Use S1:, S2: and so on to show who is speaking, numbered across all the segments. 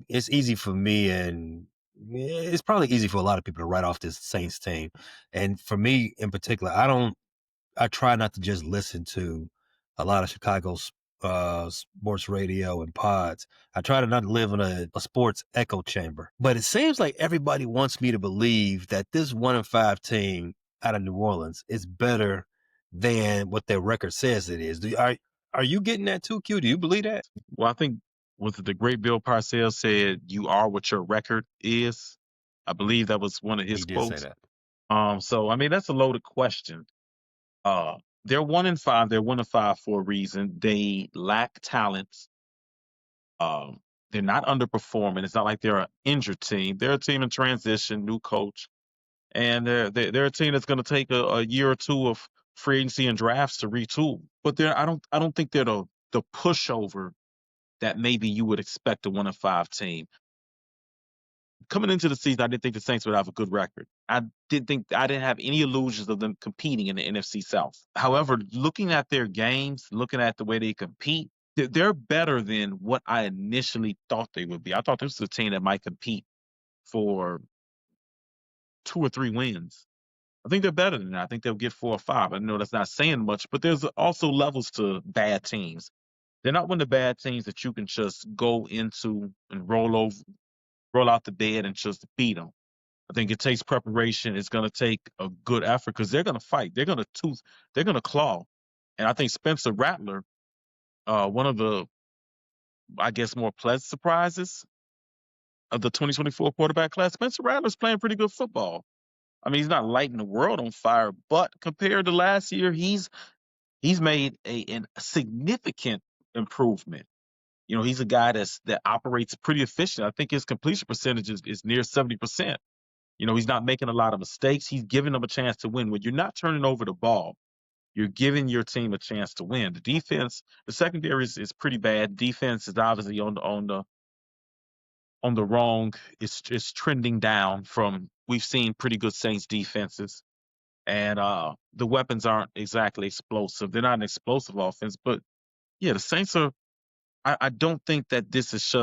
S1: it's easy for me, and it's probably easy for a lot of people to write off this Saints team. And for me in particular, I try not to just listen to a lot of sports radio and pods. I try to not live in a sports echo chamber. But it seems like everybody wants me to believe that this 1-5 team out of New Orleans is better than what their record says it is. Are you getting that too, Q? Do you believe that?
S2: Well, I think was the great Bill Parcells said, "You are what your record is." I believe that was one of his
S1: He did say
S2: quotes.
S1: that.
S2: So I mean, that's a loaded question. They're 1-5. They're 1-5 for a reason. They lack talent. Um, they're not underperforming. It's not like they're an injured team. They're a team in transition, new coach, and they're a team that's going to take a year or two of free agency and drafts to retool. But I don't think they're the pushover that maybe you would expect a 1-5 team. Coming into the season, I didn't think the Saints would have a good record. I didn't have any illusions of them competing in the NFC South. However, looking at their games, looking at the way they compete, they're better than what I initially thought they would be. I thought this was a team that might compete for 2 or 3 wins. I think they're better than that. I think they'll get 4 or 5. I know that's not saying much, but there's also levels to bad teams. They're not one of the bad teams that you can just go into and roll out the bed and just beat them. I think it takes preparation. It's going to take a good effort because they're going to fight. They're going to claw. And I think Spencer Rattler, one of the, I guess, more pleasant surprises of the 2024 quarterback class, Spencer Rattler's playing pretty good football. I mean, he's not lighting the world on fire, but compared to last year, he's made a significant improvement. He's a guy that operates pretty efficient. I think his completion percentage is near 70%. He's not making a lot of mistakes. He's giving them a chance to win. When you're not turning over the ball, you're giving your team a chance to win. The secondary is pretty bad. Defense is obviously on the wrong. It's trending down from we've seen pretty good Saints defenses, and the weapons aren't exactly explosive. They're not an explosive offense, but yeah, the Saints are. I don't think that this is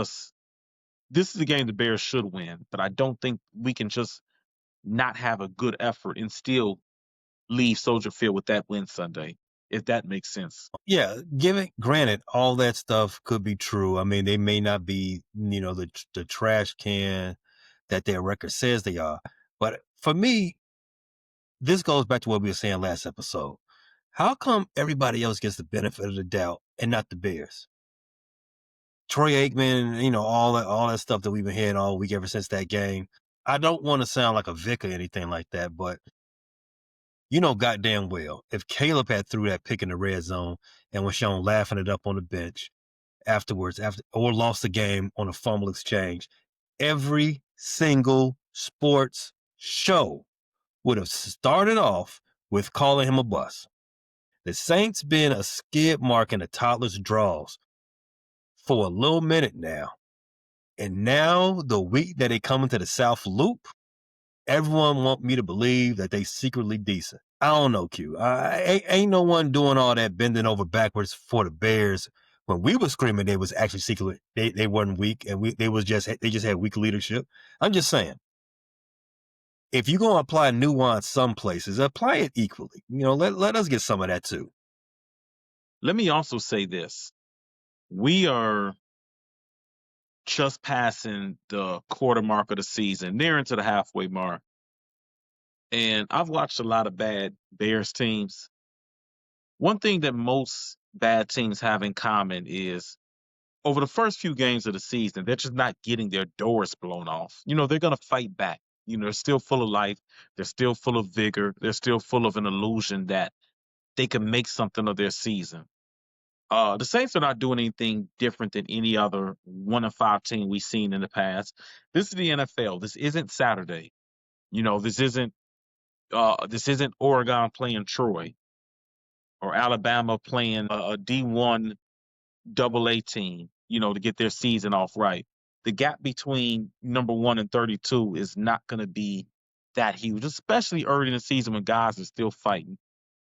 S2: a game the Bears should win, but I don't think we can just not have a good effort and still leave Soldier Field with that win Sunday, if that makes sense.
S1: Yeah, granted, all that stuff could be true. I mean, they may not be, the trash can that their record says they are. But for me, this goes back to what we were saying last episode. How come everybody else gets the benefit of the doubt and not the Bears? Troy Aikman, all that stuff that we've been hearing all week ever since that game. I don't want to sound like a Vic or anything like that, but goddamn well, if Caleb had threw that pick in the red zone and was shown laughing it up on the bench afterwards, or lost the game on a fumble exchange, every single sports show would have started off with calling him a bust. The Saints been a skid mark in the toddler's draws for a little minute now. And now the week that they come into the South Loop, everyone want me to believe that they secretly decent. I don't know, Q. Ain't no one doing all that bending over backwards for the Bears. When we were screaming, they was actually secretly they weren't weak, and they just had weak leadership. I'm just saying, if you're gonna apply nuance some places, apply it equally. Let us get some of that too.
S2: Let me also say this: we are just passing the quarter mark of the season, near into the halfway mark. And I've watched a lot of bad Bears teams. One thing that most bad teams have in common is over the first few games of the season, they're just not getting their doors blown off. They're going to fight back. They're still full of life. They're still full of vigor. They're still full of an illusion that they can make something of their season. The Saints are not doing anything different than any other 1-5 team we've seen in the past. This is the NFL. This isn't Saturday. This isn't Oregon playing Troy or Alabama playing a D1 AA team, to get their season off right. The gap between number 1 and 32 is not going to be that huge, especially early in the season when guys are still fighting.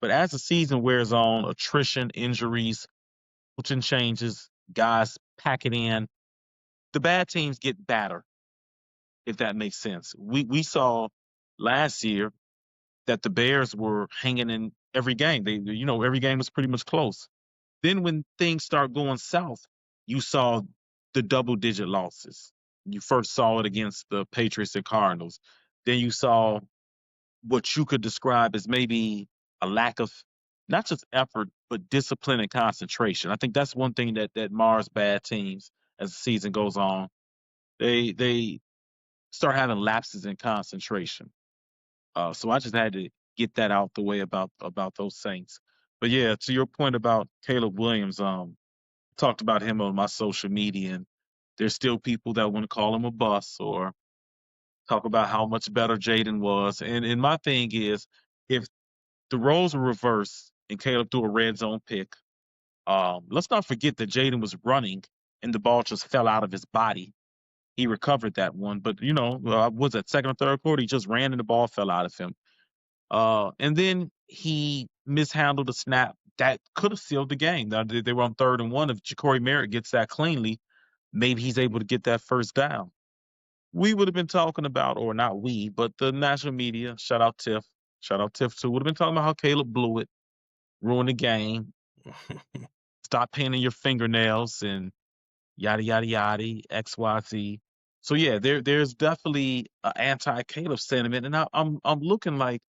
S2: But as the season wears on, attrition, injuries, coaching changes, guys pack it in. the bad teams get better, if that makes sense. We saw last year that the Bears were hanging in every game. Every game was pretty much close. Then when things start going south, you saw the double digit losses. You first saw it against the Patriots and Cardinals. Then you saw what you could describe as maybe a lack of not just effort, but discipline and concentration. I think that's one thing that mars bad teams as the season goes on. They start having lapses in concentration. So I just had to get that out the way about those Saints. But yeah, to your point about Caleb Williams, talked about him on my social media, and there's still people that want to call him a bust or talk about how much better Jaden was. And my thing is, if the roles were reversed and Caleb threw a red zone pick, let's not forget that Jaden was running and the ball just fell out of his body. He recovered that one, but was that second or third quarter? He just ran and the ball fell out of him. And then he mishandled a snap that could have sealed the game. Now, they were on 3rd and 1. If Ja'Cory Merritt gets that cleanly, maybe he's able to get that first down. We would have been talking about, or not we, but the national media, shout out Tiff too, would have been talking about how Caleb blew it, ruined the game, stop painting your fingernails, and yada yada yada, XYZ. So yeah, there's definitely an anti-Caleb sentiment, and I'm looking like,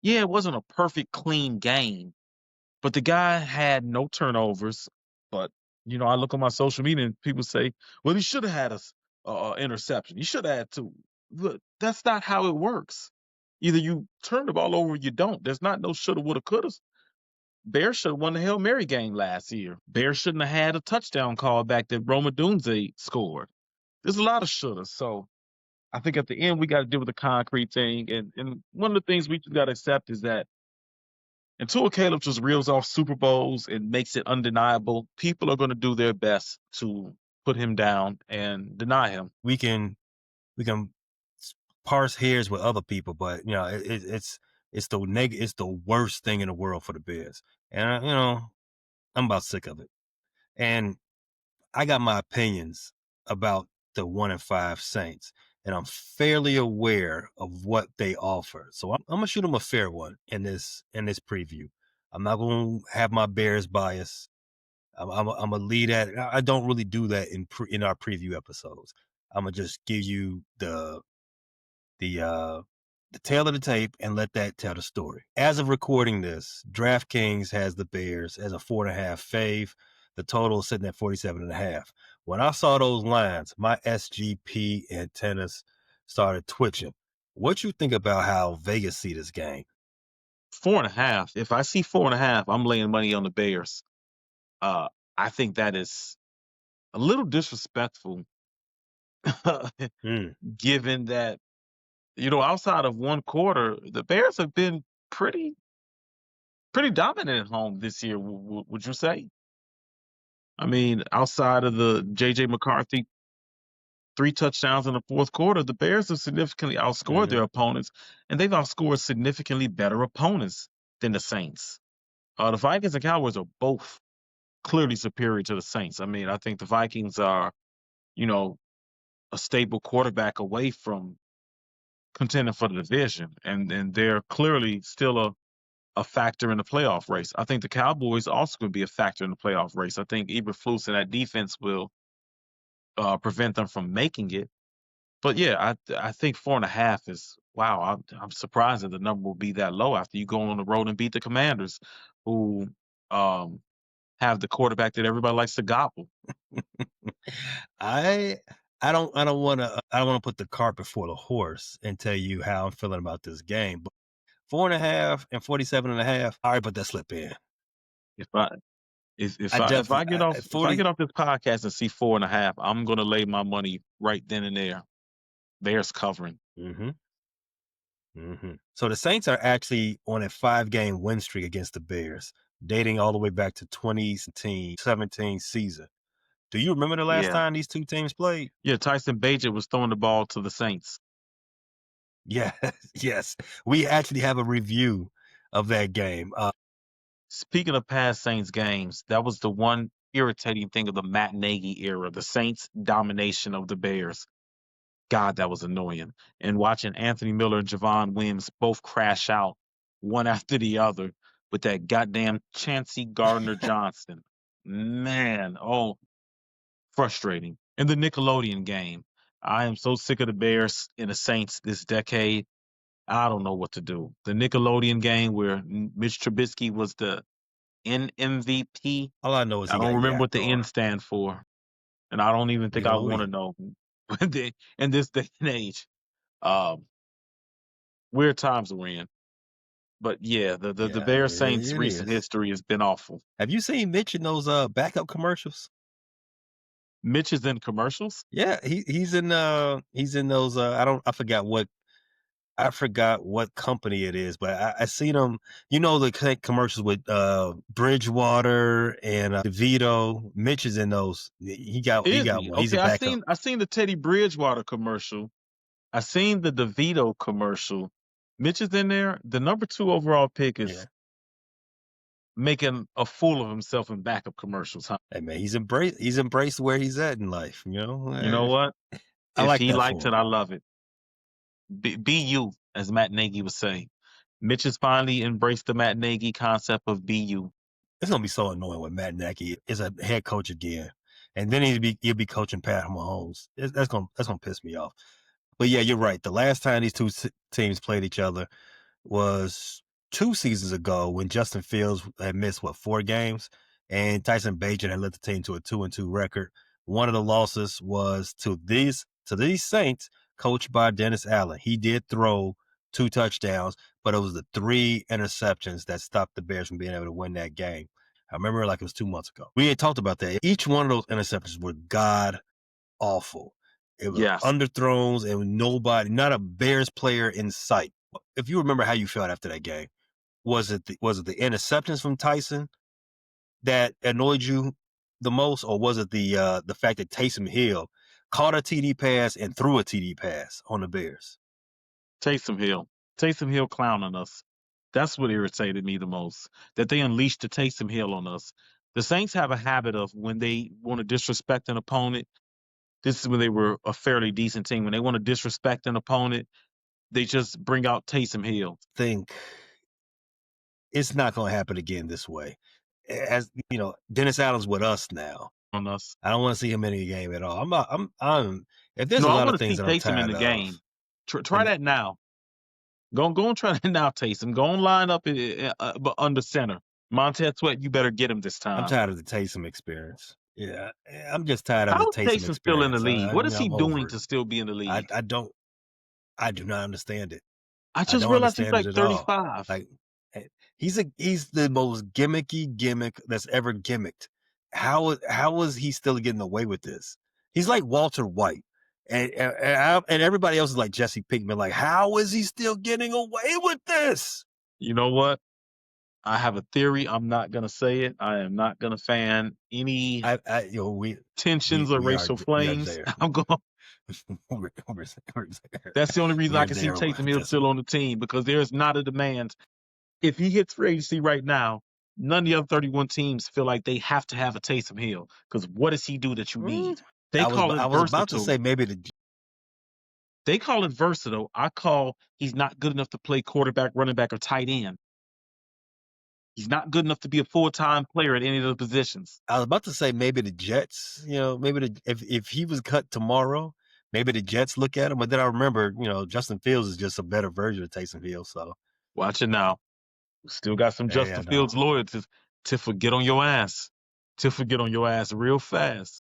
S2: yeah, it wasn't a perfect clean game, but the guy had no turnovers. But I look on my social media and people say, "Well, he should have had a interception. He should have had two." Look, that's not how it works. Either you turn the ball over or you don't. There's not no shoulda, woulda, coulda. Bears should have won the Hail Mary game last year. Bears shouldn't have had a touchdown call back that Roma Dunze scored. There's a lot of shouldas. So I think at the end we got to deal with the concrete thing. And one of the things we just got to accept is that until Caleb just reels off Super Bowls and makes it undeniable, people are going to do their best to put him down and deny him.
S1: We can parse hairs with other people, but it's the worst thing in the world for the Bears, and I'm about sick of it. And I got my opinions about the 1-5 Saints, and I'm fairly aware of what they offer. So I'm gonna shoot them a fair one in this preview. I'm not gonna have my Bears bias. I'm gonna lead that. I don't really do that in our preview episodes. I'm gonna just give you the tail of the tape and let that tell the story. As of recording this, DraftKings has the Bears as a 4.5 fave. The total is sitting at 47.5. When I saw those lines, my SGP antennas started twitching. What you think about how Vegas see this game?
S2: 4.5. If I see 4.5, I'm laying money on the Bears. I think that is a little disrespectful,
S1: Mm.
S2: given that outside of one quarter, the Bears have been pretty dominant at home this year. Would you say? I mean, outside of the JJ McCarthy 3 touchdowns in the fourth quarter, the Bears have significantly outscored their opponents, and they've outscored significantly better opponents than the Saints. The Vikings and Cowboys are both clearly superior to the Saints. I mean, I think the Vikings are, you know, a stable quarterback away from contending for the division, and they're clearly still a factor in the playoff race. I think the Cowboys also could be a factor in the playoff race. I think Eberflus and that defense will prevent them from making it. But yeah, I think 4.5 is wow. I'm surprised that the number will be that low after you go on the road and beat the Commanders, who um, have the quarterback that everybody likes to gobble.
S1: I I don't want to put the cart before the horse and tell you how I'm feeling about this game, but 4.5 and 47.5. All right, put that slip in.
S2: If I if
S1: I
S2: I if I
S1: definitely
S2: get off if I
S1: 40.
S2: get off this podcast and see 4.5, I'm gonna lay my money right then and there. Bears covering.
S1: Mm-hmm. So the Saints are actually on a 5-game win streak against the Bears, dating all the way back to 2017 season. Do you remember the last
S2: Yeah,
S1: time these two teams played?
S2: yeah. Tyson Bagent was throwing the ball to the Saints.
S1: Yeah, yes. We actually have a review of that game.
S2: Speaking of past Saints games, that was the one irritating thing of the Matt Nagy era, the Saints' domination of the Bears. God, that was annoying. And watching Anthony Miller and Javon Wims both crash out one after the other with that goddamn Chancey Gardner Johnson. Man, oh, frustrating. And the Nickelodeon game. I am so sick of the Bears and the Saints this decade. I don't know what to do. The Nickelodeon game where Mitch Trubisky was the NMVP.
S1: All I know is
S2: I
S1: he
S2: don't
S1: got
S2: remember what
S1: yacked
S2: the N
S1: on.
S2: stand for, and I don't even think I want to
S1: Nickelodeon.
S2: know. But in this day and age, um, weird times we're in. But yeah, the
S1: Yeah,
S2: Bears Saints
S1: it
S2: recent
S1: is.
S2: history has been awful.
S1: Have you seen Mitch in those backup commercials?
S2: Mitch is in commercials.
S1: Yeah, he's in those I forgot what company it is, but I seen him. You know the commercials with Bridgewater and DeVito. Mitch is in those. He
S2: Is
S1: got
S2: he?
S1: one. He's a
S2: Okay,
S1: backup.
S2: I seen the Teddy Bridgewater commercial. I seen the DeVito commercial. Mitch is in there. The number 2 overall pick
S1: Yeah.
S2: is making a fool of himself in backup commercials, huh?
S1: Hey man, he's embraced where he's at in life. You know,
S2: You know what?
S1: I
S2: If
S1: like
S2: he
S1: that
S2: likes
S1: for
S2: it,
S1: him.
S2: I love it. Be you, as Matt Nagy would say. Mitch has finally embraced the Matt Nagy concept of be you.
S1: It's gonna be so annoying when Matt Nagy is a head coach again, and then he'll be coaching Pat Mahomes. That's gonna piss me off. But yeah, you're right. The last time these two teams played each other was 2 seasons ago when Justin Fields had missed 4 games, and Tyson Bagent had led the team to a 2-2 record. One of the losses was to these Saints, coached by Dennis Allen. He did throw 2 touchdowns, but it was the 3 interceptions that stopped the Bears from being able to win that game. I remember like it was 2 months ago. We had talked about that. Each one of those interceptions were god awful. It was
S2: Yes.
S1: underthrows and not a Bears player in sight. If you remember how you felt after that game, was it the interceptions from Tyson that annoyed you the most, or was it the fact that Taysom Hill caught a TD pass and threw a TD pass on the Bears?
S2: Taysom Hill. Taysom Hill clowning us. That's what irritated me the most. That they unleashed the Taysom Hill on us. The Saints have a habit of when they want to disrespect an opponent. This is when they were a fairly decent team. When they want to disrespect an opponent, they just bring out Taysom Hill.
S1: Think it's not going to happen again this way. As you know, Dennis Allen's with us now.
S2: On us.
S1: I don't want to see him in any game at all. I'm. If there's
S2: No,
S1: a
S2: I
S1: lot of
S2: want to
S1: things
S2: see
S1: that I'm
S2: Taysom in
S1: tired
S2: the game.
S1: of,
S2: Try
S1: and
S2: that now. Go and try that now, Taysom. Go and line up but under center. Montez Sweat, you better get him this
S1: I'm
S2: time.
S1: tired of the Taysom experience. Yeah, I'm just tired of the
S2: How is
S1: Taysom
S2: Taysom still in the
S1: experience.
S2: league? What is he
S1: I'm over
S2: doing
S1: it.
S2: to still be in the league?
S1: I don't. I do not understand it.
S2: I
S1: I
S2: just
S1: don't
S2: realized he's
S1: understand it
S2: like
S1: at all.
S2: 35.
S1: Like he's the most gimmicky gimmick that's ever gimmicked. How is he still getting away with this? He's like Walter White, and everybody else is like Jesse Pinkman. Like, how is he still getting away with this?
S2: You know what? I have a theory. I'm not gonna say it. I am not gonna fan any
S1: You know,
S2: tensions or racial
S1: we are
S2: flames.
S1: there.
S2: I'm going.
S1: we're, we're there.
S2: That's the only reason
S1: We
S2: I
S1: are
S2: can see
S1: there.
S2: Taysom Hill
S1: Jesse.
S2: still on the team because there's not a demand. If he hits free agency right now, none of the other 31 teams feel like they have to have a Taysom Hill because what does he do that you need? They call it
S1: I was about to
S2: versatile.
S1: say maybe the
S2: They call it versatile. I call he's not good enough to play quarterback, running back, or tight end. He's not good enough to be a full-time player at any of those positions.
S1: I was about to say maybe the Jets, you know, maybe if he was cut tomorrow, maybe the Jets look at him. But then I remember, you know, Justin Fields is just a better version of Taysom Hill. So
S2: Watch it now. Still got some
S1: yeah,
S2: Justin
S1: no,
S2: Fields loyalties to forget on your ass. To forget on your ass real fast.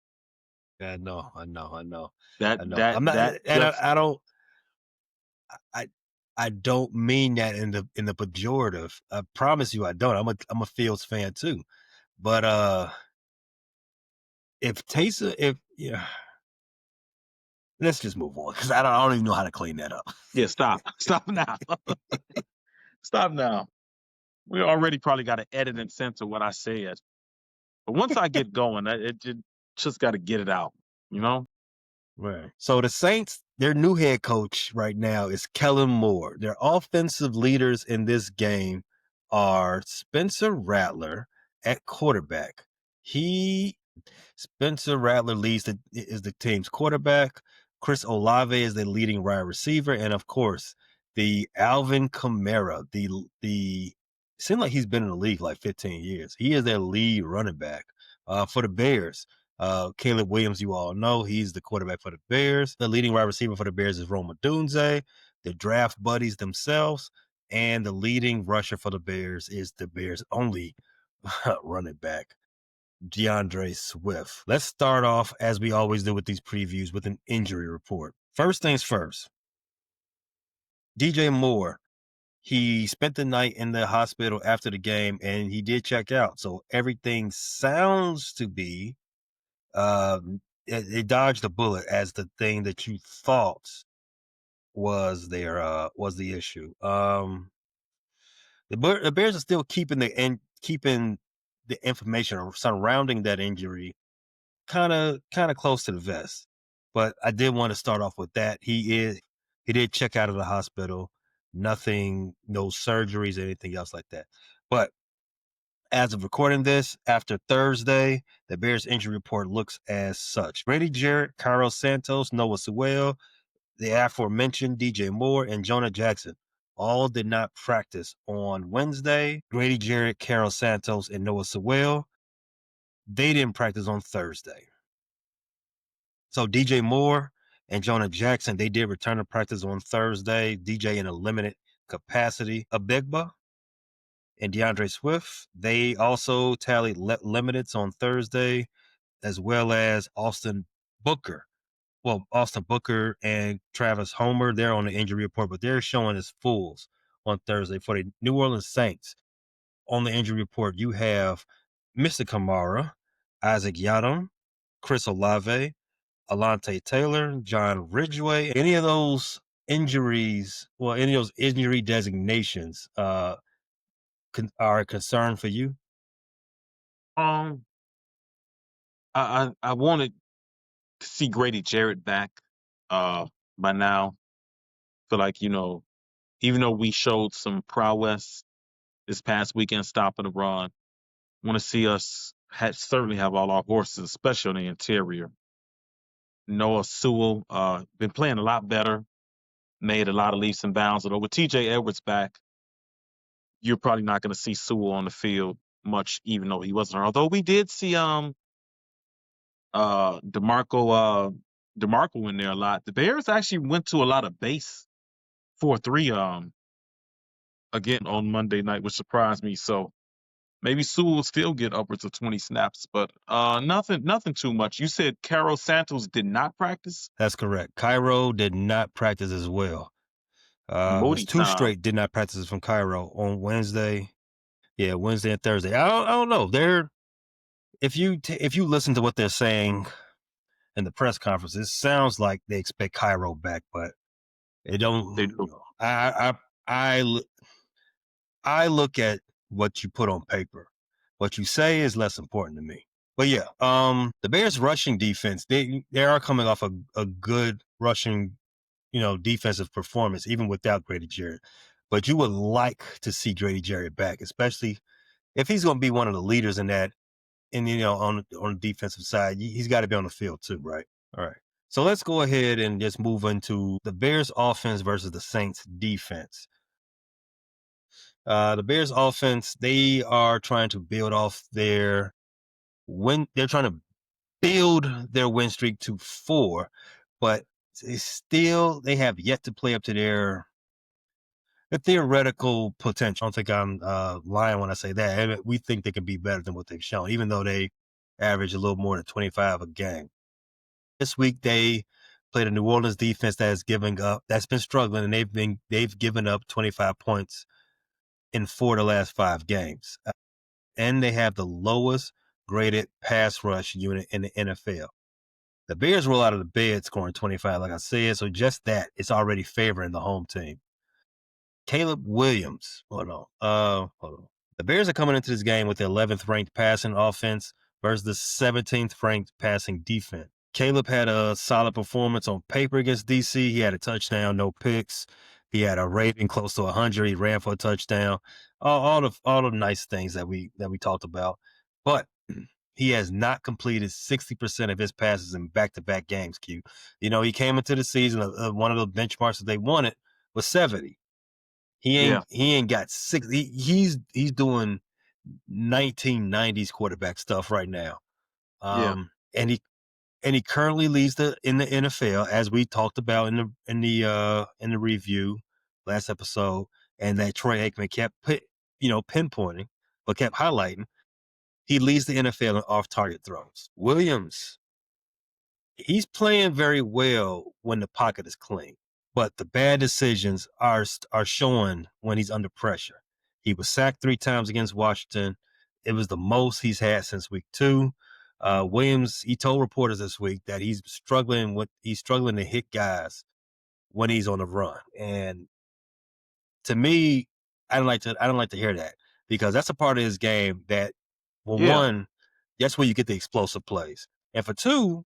S1: yeah, no, I know.
S2: That
S1: I'm not,
S2: that
S1: and
S2: just
S1: I don't, I, I don't mean that in the pejorative. I promise you, I don't. I'm a Fields fan too. But if Taysom, if yeah, let's just move on because I don't even know how to clean that up.
S2: yeah, stop. Stop now. Stop now. We already probably got to edit and censor what I said. But once I get going, it just got to get it out, you know?
S1: Right. So the Saints, their new head coach right now is Kellen Moore. Their offensive leaders in this game are Spencer Rattler at quarterback. He Spencer Rattler is the team's quarterback. Chris Olave is the leading wide receiver, and of course, the Alvin Kamara. The seemed like he's been in the league like 15 years. He is their lead running back for the Bears. Caleb Williams, you all know, he's the quarterback for the Bears. The leading wide receiver for the Bears is Roma Dunze. The draft buddies themselves, and the leading rusher for the Bears is the Bears' only running back, DeAndre Swift. Let's start off, as we always do with these previews, with an injury report. First things first, DJ Moore. He spent the night in the hospital after the game, and he did check out. So everything sounds to be it dodged a bullet as the thing that you thought was the issue. The Bears are still keeping the information surrounding that injury kind of close to the vest. But I did want to start off with that. He did check out of the hospital. Nothing, no surgeries, anything else like that. But as of recording this, after Thursday, the Bears injury report looks as such. Brady Jarrett, Carlos Santos, Noah Sewell, the aforementioned DJ Moore, and Jonah Jackson all did not practice on Wednesday. Grady Jarrett, Carol Santos, and Noah Sewell, they didn't practice on Thursday. So DJ Moore and Jonah Jackson, they did return to practice on Thursday. DJ in a limited capacity. Abegba and DeAndre Swift, they also tallied limiteds on Thursday, as well as Austin Booker. Well, Austin Booker and Travis Homer, they're on the injury report, but they're showing as fulls on Thursday. For the New Orleans Saints, on the injury report, you have Mr. Kamara, Isaac Yadam, Chris Olave, Alante Taylor, John Ridgway. Any of those injuries, well, any of those injury designations are a concern for you?
S2: Um, I wanted to see Grady Jarrett back by now. Feel like, even though we showed some prowess this past weekend stopping the run, want to see us certainly have all our horses, especially on the interior. Noah Sewell been playing a lot better, made a lot of leaps and bounds. Although with TJ Edwards back, you're probably not going to see Sewell on the field much, even though he wasn't. Although we did see DeMarco in there a lot. The Bears actually went to a lot of base 4-3 again on Monday night, which surprised me. So maybe Sewell will still get upwards of 20 snaps, but nothing too much. You said Carol Santos did not practice?
S1: That's correct. Cairo did not practice as well. It was
S2: Moody
S1: two
S2: time.
S1: straight did not practice from Cairo on Wednesday. Yeah, Wednesday and Thursday. I don't know. If you listen to what they're saying in the press conference, it sounds like they expect Cairo back, but it don't.
S2: They do.
S1: I I look at what you put on paper. What you say is less important to me. But yeah, the Bears rushing defense, they are coming off a good rushing, defensive performance, even without Grady Jarrett. But you would like to see Grady Jarrett back, especially if he's going to be one of the leaders in that. And on the defensive side, he's got to be on the field too, right? All right. So let's go ahead and just move into the Bears offense versus the Saints defense. The Bears offense, they are trying to build off their win. They're trying to build their win streak to 4, but they have yet to play up to their theoretical potential. I don't think I'm lying when I say that. And we think they can be better than what they've shown, even though they average a little more than 25 a game. This week they played a New Orleans defense that's been struggling, and they've given up 25 points in 4 of the last 5 games. And they have the lowest graded pass rush unit in the NFL. The Bears roll out of the bed scoring 25, like I said, so just that, it's already favoring the home team. Caleb Williams. Hold on. The Bears are coming into this game with the 11th ranked passing offense versus the 17th ranked passing defense. Caleb had a solid performance on paper against DC. He had a touchdown, no picks. He had a rating close to 100. He ran for a touchdown. All the nice things that we talked about. But He has not completed 60% of his passes in back-to-back games, Q. You know, he came into the season, one of the benchmarks that they wanted was 70.
S2: Yeah,
S1: He ain't got six. He's doing 1990s quarterback stuff right now.
S2: yeah,
S1: And he currently leads in the NFL, as we talked about in the review last episode, and that Troy Aikman kept pinpointing, but kept highlighting. He leads the NFL in off target throws. Williams, he's playing very well when the pocket is clean, but the bad decisions are showing when he's under pressure. He was sacked 3 times against Washington. It was the most he's had since week 2. Williams, he told reporters this week that he's struggling to hit guys when he's on the run. And to me, I don't like to hear that, because that's a part of his game that, well,
S2: yeah.
S1: one, that's where you get the explosive plays. And for two,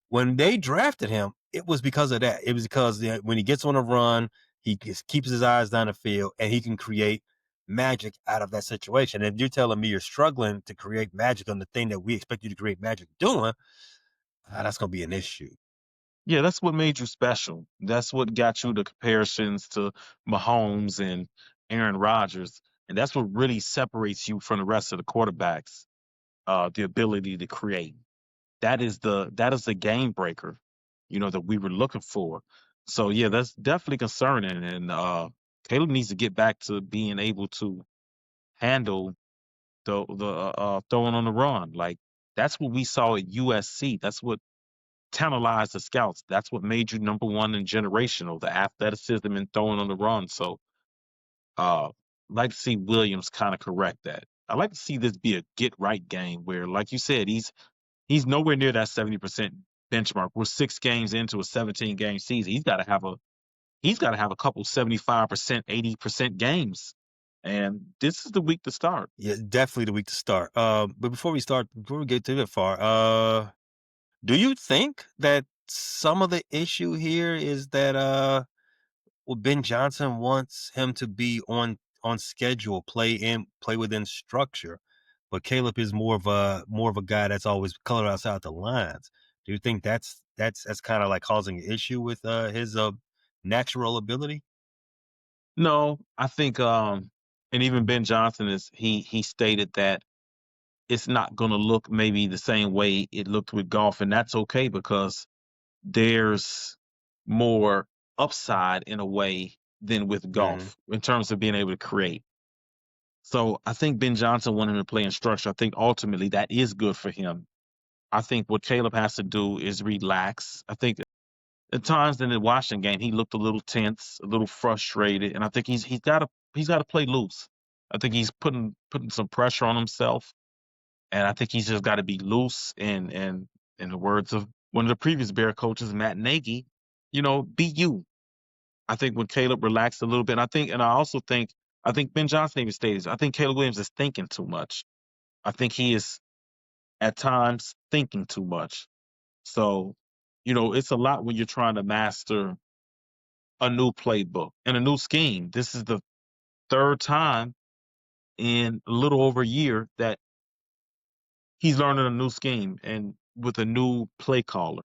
S1: when they drafted him, it was because of that. It was because when he gets on a run, he just keeps his eyes down the field and he can create magic out of that situation. And if you're telling me you're struggling to create magic on the thing that we expect you to create magic doing, that's going to be an issue.
S2: Yeah, that's what made you special. That's what got you the comparisons to Mahomes and Aaron Rodgers, and that's what really separates you from the rest of the quarterbacks. The ability to create. That is the game breaker, that we were looking for. So yeah, that's definitely concerning. And Caleb needs to get back to being able to handle the throwing on the run. Like that's what we saw at USC. That's what tantalized the scouts. That's what made you number one in generational, the athleticism and throwing on the run. So uh like to see Williams kind of correct that. I like to see this be a get right game where, like you said, he's nowhere near that 70% benchmark. We're 6 games into a 17-game season. He's got to have a couple 75%, 80% games. And this is the week to start.
S1: Yeah, definitely the week to start. But before we get too that far, do you think that some of the issue here is that well, Ben Johnson wants him to be on schedule, play within structure, but Caleb is more of a guy that's always colored outside the lines. Do you think that's kind of like causing an issue with his natural ability?
S2: No, I think and even Ben Johnson he stated that it's not going to look maybe the same way it looked with golf, and that's okay because there's more upside in a way than with
S1: Hmm.
S2: golf in terms of being able to create. So I think Ben Johnson wanted him to play in structure. I think ultimately that is good for him. I think what Caleb has to do is relax. I think at times in the Washington game he looked a little tense, a little frustrated, and I think he's got to play loose. I think he's putting some pressure on himself, and I think he's just got to be loose. And in the words of one of the previous Bear coaches, Matt Nagy, be you. I think when Caleb relaxed a little bit, and I also think, I think Ben Johnson even stated, I think Caleb Williams is thinking too much. I think he is at times thinking too much. So, it's a lot when you're trying to master a new playbook and a new scheme. This is the third time in a little over a year that he's learning a new scheme and with a new play caller.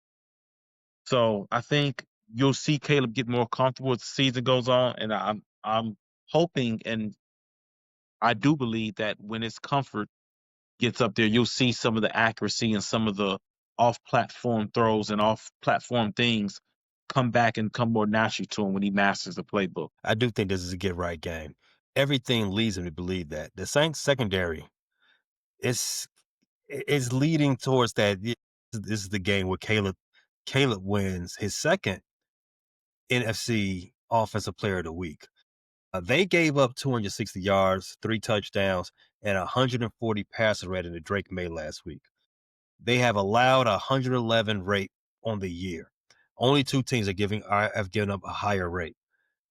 S2: So I think you'll see Caleb get more comfortable as the season goes on, and I'm hoping, and I do believe that when his comfort gets up there, you'll see some of the accuracy and some of the off-platform throws and off-platform things come back and come more naturally to him when he masters the playbook.
S1: I do think this is a get right game. Everything leads me to believe that the Saints secondary is leading towards that. This is the game where Caleb wins his second NFC Offensive Player of the Week. They gave up 260 yards, 3 touchdowns, and 140 passer rating to Drake May last week. They have allowed 111 rate on the year. Only 2 teams have given up a higher rate.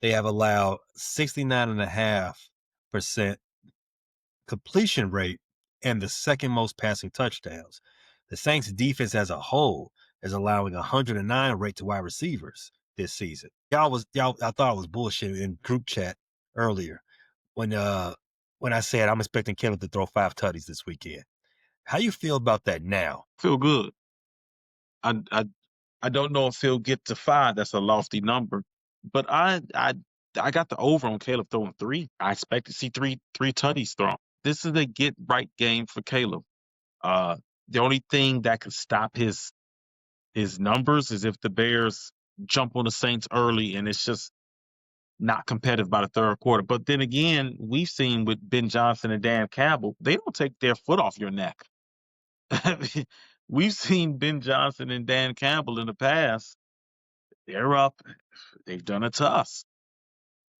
S1: They have allowed 69.5% completion rate and the second most passing touchdowns. The Saints defense as a whole is allowing 109 rate to wide receivers this season. I thought I was bullshit in group chat earlier when when I said I'm expecting Caleb to throw 5 tutties this weekend. How you feel about that now?
S2: Feel good. I I I don't know if he'll get to 5. That's a lofty number, but I got the over on Caleb throwing 3. I expect to see three tutties thrown. This is a get right game for Caleb. Uh, the only thing that could stop his numbers is if the Bears jump on the Saints early and it's just not competitive by the third quarter. But then again, we've seen with Ben Johnson and Dan Campbell, they don't take their foot off your neck. We've seen Ben Johnson and Dan Campbell in the past. They're up. They've done it to us.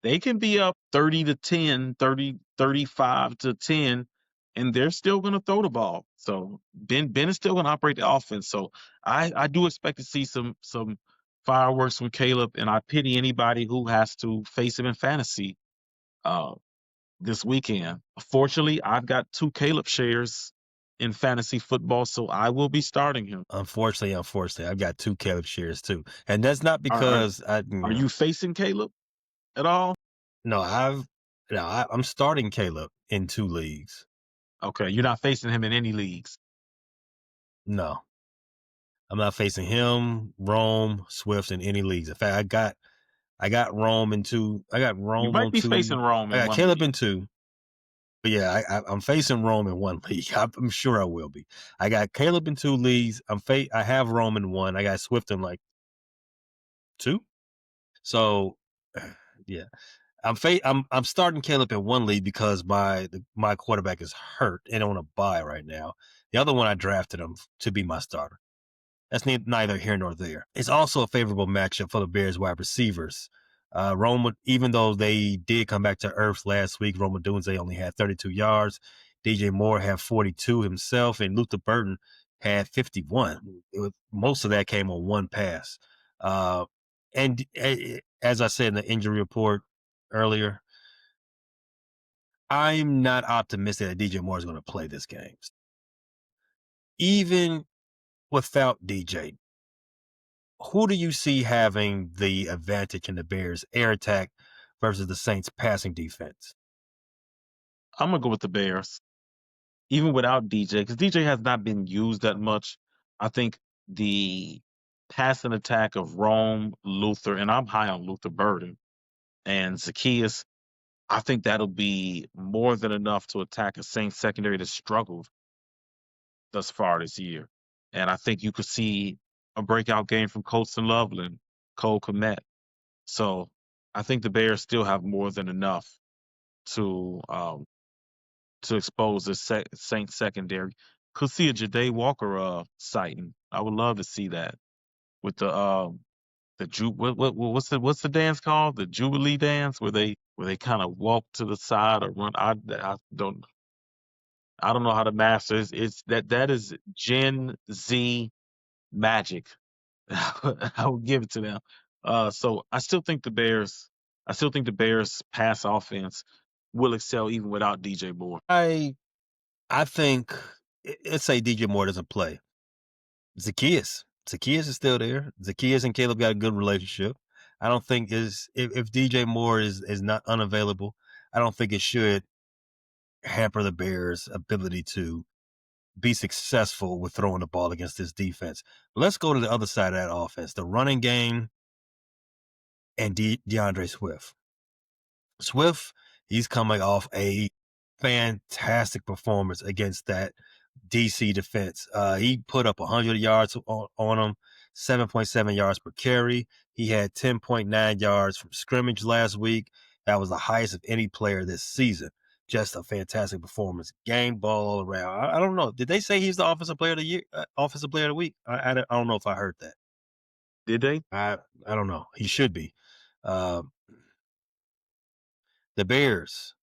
S2: They can be up 30 to 10, 30, 35 to 10, and they're still going to throw the ball. So Ben is still going to operate the offense. So I do expect to see some fireworks from Caleb, and I pity anybody who has to face him in fantasy uh, this weekend. Fortunately, I've got 2 Caleb shares in fantasy football, so I will be starting him.
S1: Unfortunately, I've got 2 Caleb shares too, and that's not
S2: Are are,
S1: because I,
S2: are you facing Caleb at all?
S1: no, I'm starting Caleb in 2 leagues.
S2: Okay, you're not facing him in any leagues.
S1: No, I'm not facing him, Rome, Swift in any leagues. In fact, I got Rome in 2. I got
S2: You
S1: Rome
S2: might
S1: on
S2: be facing
S1: 2.
S2: Rome
S1: I
S2: in
S1: got
S2: one
S1: Caleb
S2: league.
S1: in 2. But yeah, I'm facing Rome in 1 league. I'm sure I will be. I got Caleb in 2 leagues. I have Rome in 1. I got Swift in like 2. So yeah, I'm starting Caleb in 1 league because my quarterback is hurt and on a bye right now. The other one I drafted him to be my starter. That's neither here nor there. It's also a favorable matchup for the Bears wide receivers. Roma, even though they did come back to earth last week, Roma Dunze only had 32 yards. DJ Moore had 42 himself, and Luther Burton had 51. Most of that came on one pass. And as I said in the injury report earlier, I'm not optimistic that DJ Moore is going to play this game. Even without DJ, who do you see having the advantage in the Bears' air attack versus the Saints' passing defense?
S2: I'm gonna go with the Bears, even without DJ, because DJ has not been used that much. I think the passing attack of Rome, Luther, and I'm high on Luther Burden and Zacchaeus. I think that'll be more than enough to attack a Saints secondary that struggled thus far this year. And I think you could see a breakout game from Colston Loveland, Cole Kmet. So I think the Bears still have more than enough to expose the Saints secondary. Could see a Jade Walker sighting. I would love to see that with what's the dance called? The Jubilee dance where they kind of walk to the side or run. I don't know how to master it. It's that is Gen Z magic. I would give it to them. So I still think the Bears pass offense will excel even without DJ Moore.
S1: I think let's say DJ Moore doesn't play. Zacchaeus is still there. Zacchaeus and Caleb got a good relationship. I don't think is if DJ Moore is not unavailable, I don't think it should hamper the Bears' ability to be successful with throwing the ball against this defense. But let's go to the other side of that offense, the running game and DeAndre Swift. Swift, he's coming off a fantastic performance against that DC defense. He put up 100 yards on them, 7.7 yards per carry. He had 10.9 yards from scrimmage last week. That was the highest of any player this season. Just a fantastic performance. Game ball all around. I don't know. Did they say he's the offensive player of the year, offensive player of the week? I don't know if I heard that.
S2: Did they?
S1: I don't know. He should be. Uh, the Bears,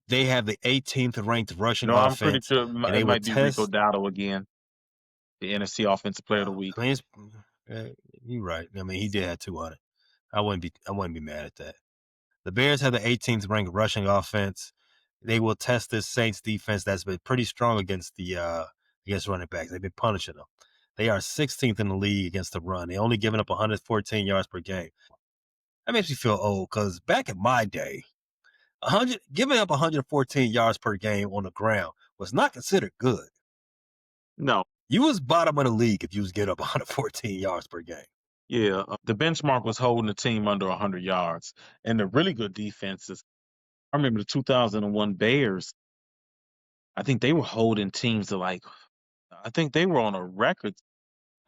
S1: they have the 18th ranked rushing
S2: No, I'm pretty
S1: offense,
S2: sure
S1: and
S2: it
S1: they will
S2: might be Rico
S1: test.
S2: Dowdle again, the NFC Offensive Player of the Week.
S1: I mean, you're right. I mean, he did have 200. I wouldn't be mad at that. The Bears have the 18th ranked rushing offense. They will test this Saints defense that's been pretty strong against running backs. They've been punishing them. They are 16th in the league against the run. They only giving up 114 yards per game. That makes me feel old because back in my day, 100 giving up 114 yards per game on the ground was not considered good.
S2: No.
S1: You was bottom of the league if you was getting up 114 yards per game.
S2: Yeah, the benchmark was holding the team under 100 yards, and the really good defenses. I remember the 2001 Bears. I think they were holding teams to like. I think they were on a record.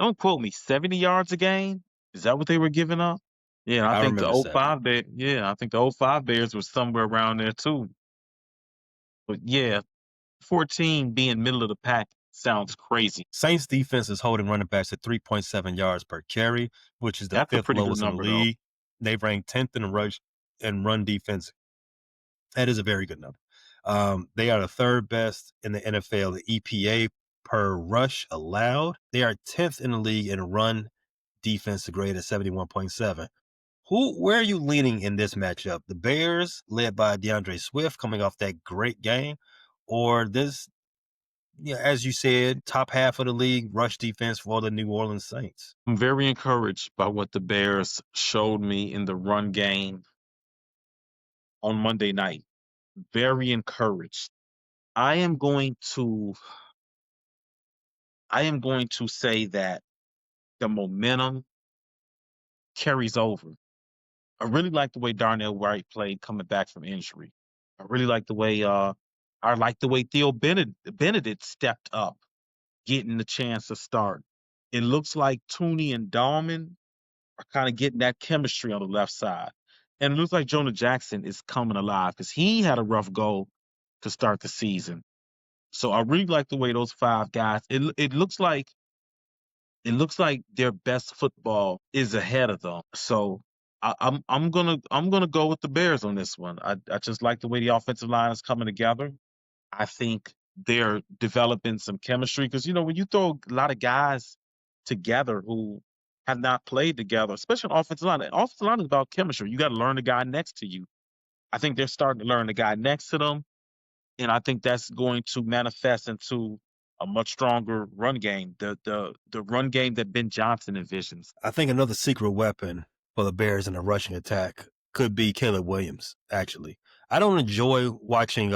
S2: Don't quote me. 70 yards a game. Is that what they were giving up? Yeah, and I
S1: I
S2: think the
S1: remember
S2: oh
S1: 70.
S2: 05 Bear. Yeah, I think the oh 05 Bears was somewhere around there too. But yeah, 14 being middle of the pack sounds crazy.
S1: Saints defense is holding running backs at 3.7 yards per carry, which is the
S2: That's a
S1: fifth
S2: pretty good
S1: lowest in the
S2: number though.
S1: league. They rank 10th in the rush and run defense. That is a very good number. They are the third best in the NFL, the EPA per rush allowed. They are 10th in the league in run defense, the grade at 71.7. Where are you leaning in this matchup? The Bears, led by DeAndre Swift, coming off that great game, or this, yeah, as you said, top half of the league rush defense for the New Orleans Saints?
S2: I'm very encouraged by what the Bears showed me in the run game on Monday night. Very encouraged. I am going to I am going to say that the momentum carries over. I really like the way Darnell Wright played coming back from injury. I really like the way Theo Benedict stepped up, getting the chance to start. It looks like Tooney and Dahlman are kind of getting that chemistry on the left side. And it looks like Jonah Jackson is coming alive because he had a rough go to start the season. So I really like the way those five guys. It looks like their best football is ahead of them. So I'm gonna go with the Bears on this one. I just like the way the offensive line is coming together. I think they're developing some chemistry because when you throw a lot of guys together who have not played together, especially on offensive line is about chemistry. You got to learn the guy next to you. I think they're starting to learn the guy next to them, and I think that's going to manifest into a much stronger run game. The run game that Ben Johnson envisions.
S1: I think another secret weapon for the Bears in the rushing attack could be Caleb Williams, actually. I don't enjoy watching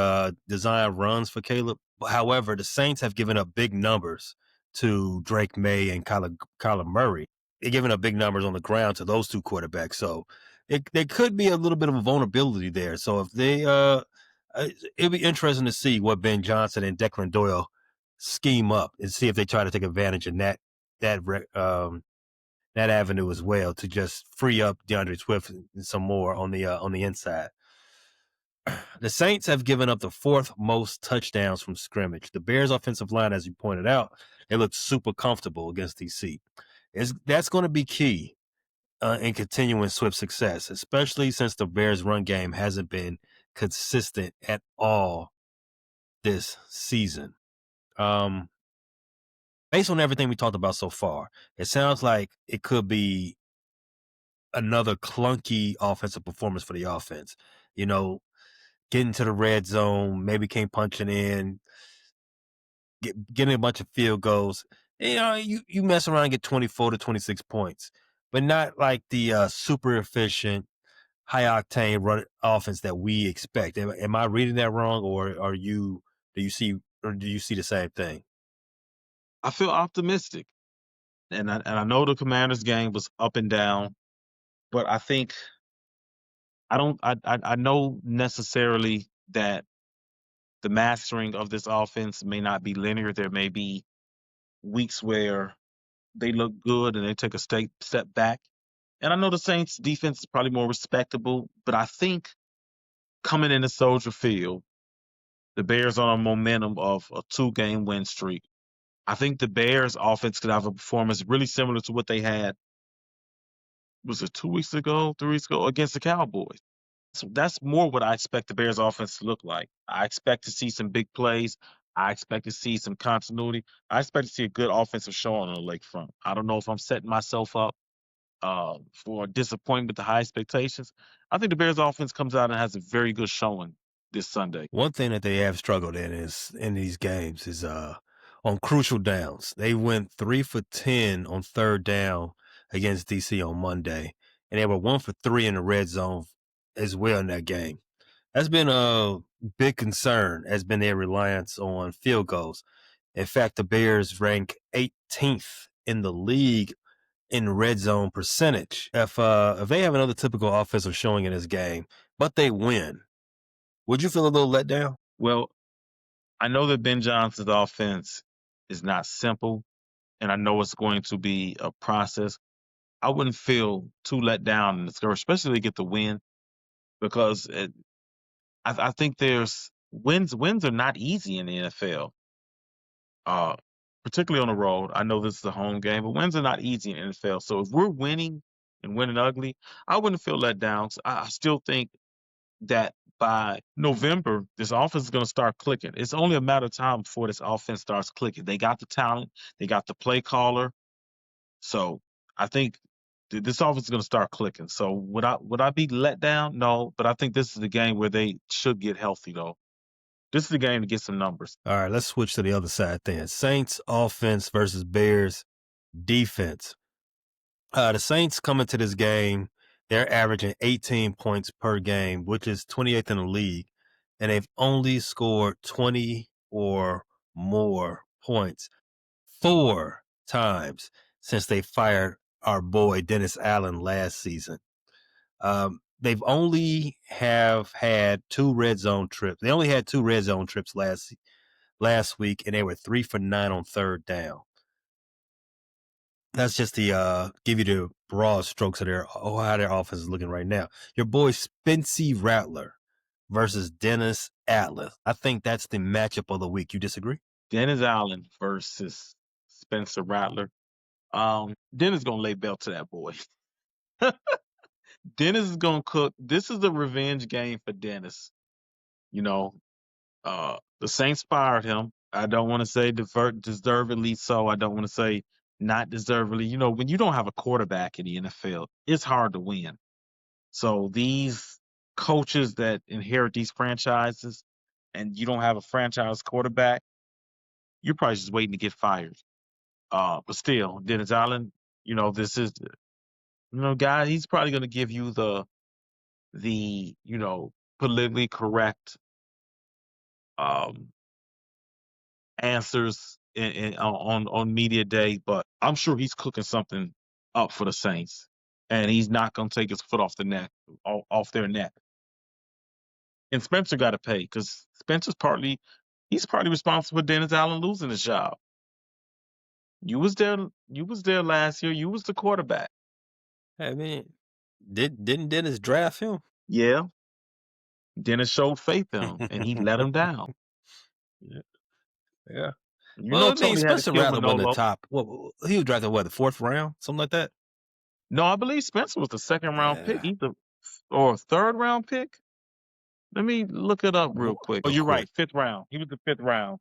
S1: design runs for Caleb. However, the Saints have given up big numbers to Drake May and Kyler Murray. They're giving up big numbers on the ground to those two quarterbacks. So there could be a little bit of a vulnerability there. So if they it'd be interesting to see what Ben Johnson and Declan Doyle scheme up and see if they try to take advantage of that that avenue as well to just free up DeAndre Swift some more on the inside. The Saints have given up the fourth most touchdowns from scrimmage. The Bears' offensive line, as you pointed out, they look super comfortable against DC. That's going to be key in continuing Swift's success, especially since the Bears' run game hasn't been consistent at all this season. Um, Based on everything we talked about so far, it sounds like it could be another clunky offensive performance for the offense. You know, getting to the red zone, maybe can't punch it in, getting a bunch of field goals. You mess around and get 24 to 26 points, but not like the super efficient, high octane run offense that we expect. Am I reading that wrong, or do you see the same thing?
S2: I feel optimistic, and I know the Commanders game was up and down, but I think I don't I know necessarily that the mastering of this offense may not be linear. There may be weeks where they look good and they take a step back. And I know the Saints defense is probably more respectable, but I think coming into Soldier Field, the Bears on a momentum of a 2-game win streak. I think the Bears offense could have a performance really similar to what they had, was it 2 weeks ago, 3 weeks ago against the Cowboys. So that's more what I expect the Bears offense to look like. I expect to see some big plays. I expect to see some continuity. I expect to see a good offensive showing on the lakefront. I don't know if I'm setting myself up for disappointment with the high expectations. I think the Bears offense comes out and has a very good showing this Sunday.
S1: One thing that they have struggled in these games is on crucial downs. They went 3 for 10 on third down against DC on Monday, and they were 1 for 3 in the red zone as well in that game. That's been a big concern. Has been their reliance on field goals, In fact, the Bears rank 18th in the league in red zone percentage. If they have another typical offensive showing in this game, but they win, would you feel a little let down?
S2: Well, I know that Ben Johnson's offense is not simple, and I know it's going to be a process. I wouldn't feel too let down and discouraged, especially if they get the win, because I think there's wins. Wins are not easy in the NFL, uh, particularly on the road. I know this is a home game, but wins are not easy in the NFL. So if we're winning and winning ugly, I wouldn't feel let down. So I still think that by November, this offense is going to start clicking. It's only a matter of time before this offense starts clicking. They got the talent, they got the play caller. So I think this offense is going to start clicking. So would I be let down? No, but I think this is the game where they should get healthy though. This is the game to get some numbers.
S1: All right, let's switch to the other side then. Saints offense versus Bears defense. The Saints come into this game, they're averaging 18 points per game, which is 28th in the league, and they've only scored 20 or more points 4 times since they fired our boy Dennis Allen last season. They've only have had 2 red zone trips. They only had 2 red zone trips last week, and they were 3 for 9 on third down. That's just the give you the broad strokes of how their offense is looking right now. Your boy Spency Rattler versus Dennis Allen. I think that's the matchup of the week. You disagree?
S2: Dennis Allen versus Spencer Rattler. Dennis gonna lay belt to that boy. Dennis is gonna cook. This is the revenge game for Dennis. You know, the Saints fired him. I don't want to say deservedly so. I don't want to say not deservedly. You know, when you don't have a quarterback in the NFL, it's hard to win. So these coaches that inherit these franchises and you don't have a franchise quarterback, you're probably just waiting to get fired. But still, Dennis Allen, this is guy, he's probably gonna give you the politically correct um answers on media day, but I'm sure he's cooking something up for the Saints, and he's not gonna take his foot off their neck. And Spencer got to pay because he's partly responsible for Dennis Allen losing his job. You was there last year. You was the quarterback.
S1: I mean, didn't Dennis draft him?
S2: Yeah, Dennis showed faith in him, and he let him down.
S1: Yeah. Yeah.
S2: You
S1: Well,
S2: know,
S1: I mean,
S2: Tony had to
S1: Spencer
S2: kill
S1: Rattler wasn't the
S2: Manolo.
S1: top. He was drafted the 4th round, something like that.
S2: No, I believe Spencer was the second round pick.
S1: Yeah.
S2: He's or a third round pick. Let me look it up real quick. Oh,
S1: Real
S2: you're
S1: quick.
S2: right. Fifth round. He was the fifth round.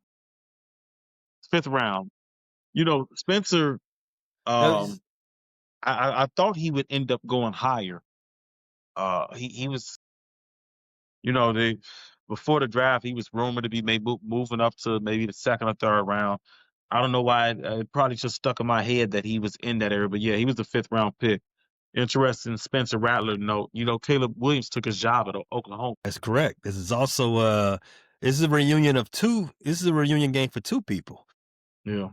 S2: Fifth round. You know, Spencer.
S1: That was-
S2: I thought he would end up going higher. He was. They before the draft, he was rumored to be maybe moving up to maybe the second or third round. I don't know why. It probably just stuck in my head that he was in that area. But yeah, he was the fifth round pick. Interesting Spencer Rattler note. Caleb Williams took his job at Oklahoma.
S1: That's correct. This is also this is a reunion of two. This is a reunion game for 2 people.
S2: Yeah.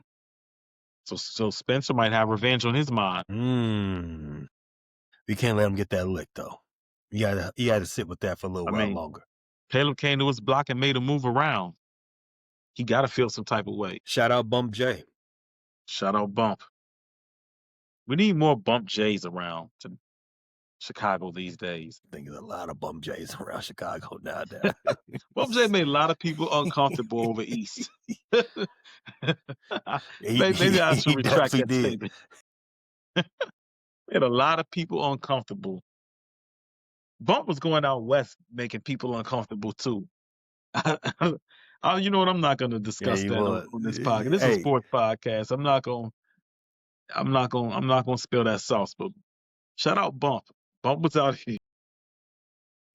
S2: So Spencer might have revenge on his mind.
S1: We can't let him get that lick though. You gotta sit with that for a little
S2: I
S1: while
S2: mean,
S1: longer.
S2: Caleb came to his block and made a move around. He got to feel some type of way.
S1: Shout out Bump J.
S2: Shout out Bump. We need more Bump J's around to Chicago these days.
S1: I think there's a lot of Bump J's around Chicago nowadays.
S2: Bump J made a lot of people uncomfortable over East. Maybe I should
S1: He
S2: retract
S1: definitely
S2: that
S1: did.
S2: statement. Made a lot of people uncomfortable. Bump was going out west, making people uncomfortable too. You know what? I'm not going to discuss
S1: he
S2: that
S1: was.
S2: on this podcast. This is a
S1: Hey,
S2: sports podcast. I'm not going to spill that sauce. But shout out Bump. Bump was out here.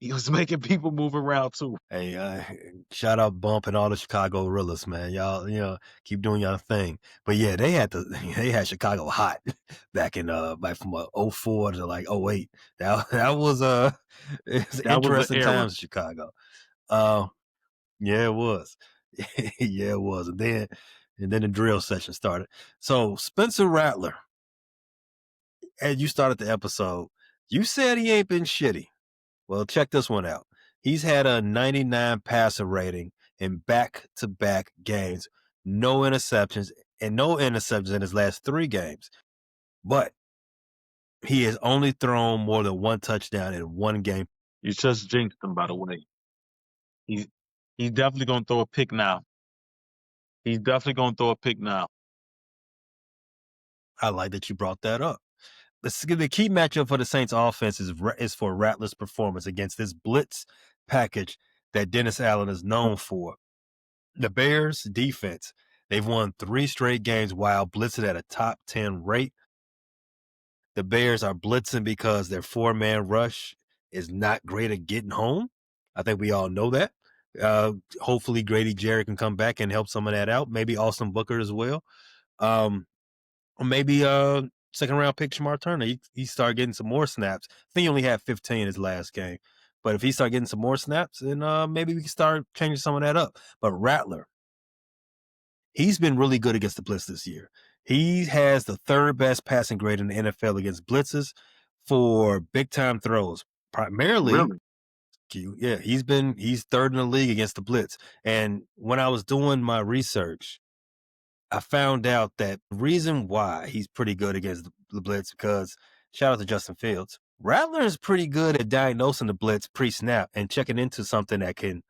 S2: He was making people move around too.
S1: hey, shout out Bump and all the Chicago Gorillas, man. Y'all, keep doing y'all thing. But yeah, they had Chicago hot back in like from 04 to like 08. That was it's
S2: That was the
S1: interesting
S2: era.
S1: times in Chicago. Yeah, it was. Yeah, it was. And then and then the drill session started. So Spencer Rattler, as you started the episode, you said he ain't been shitty. Well, check this one out. He's had a 99 passer rating in back-to-back games, no interceptions, and no interceptions in his last 3 games. But he has only thrown more than 1 touchdown in 1 game.
S2: You just jinxed him, by the way. He's he's definitely gonna throw a pick now. He's definitely gonna throw a pick now.
S1: I like that you brought that up. The key matchup for the Saints offense is for Rattler's performance against this blitz package that Dennis Allen is known for. The Bears defense, they've won 3 straight games while blitzing at a top 10 rate. The Bears are blitzing because their 4-man rush is not great at getting home. I think we all know that. Hopefully Grady Jarrett can come back and help some of that out. Maybe Austin Booker as well. Or maybe second round pick Shamar Turner. He started getting some more snaps. I think he only had 15 his last game. But if he start getting some more snaps, then maybe we can start changing some of that up. But Rattler, he's been really good against the blitz this year. He has the 3rd best passing grade in the NFL against blitzes for big time throws. Primarily,
S2: Really?
S1: he's 3rd in the league against the blitz. And when I was doing my research, I found out that the reason why he's pretty good against the blitz, because shout out to Justin Fields, Rattler is pretty good at diagnosing the blitz pre-snap and checking into something that can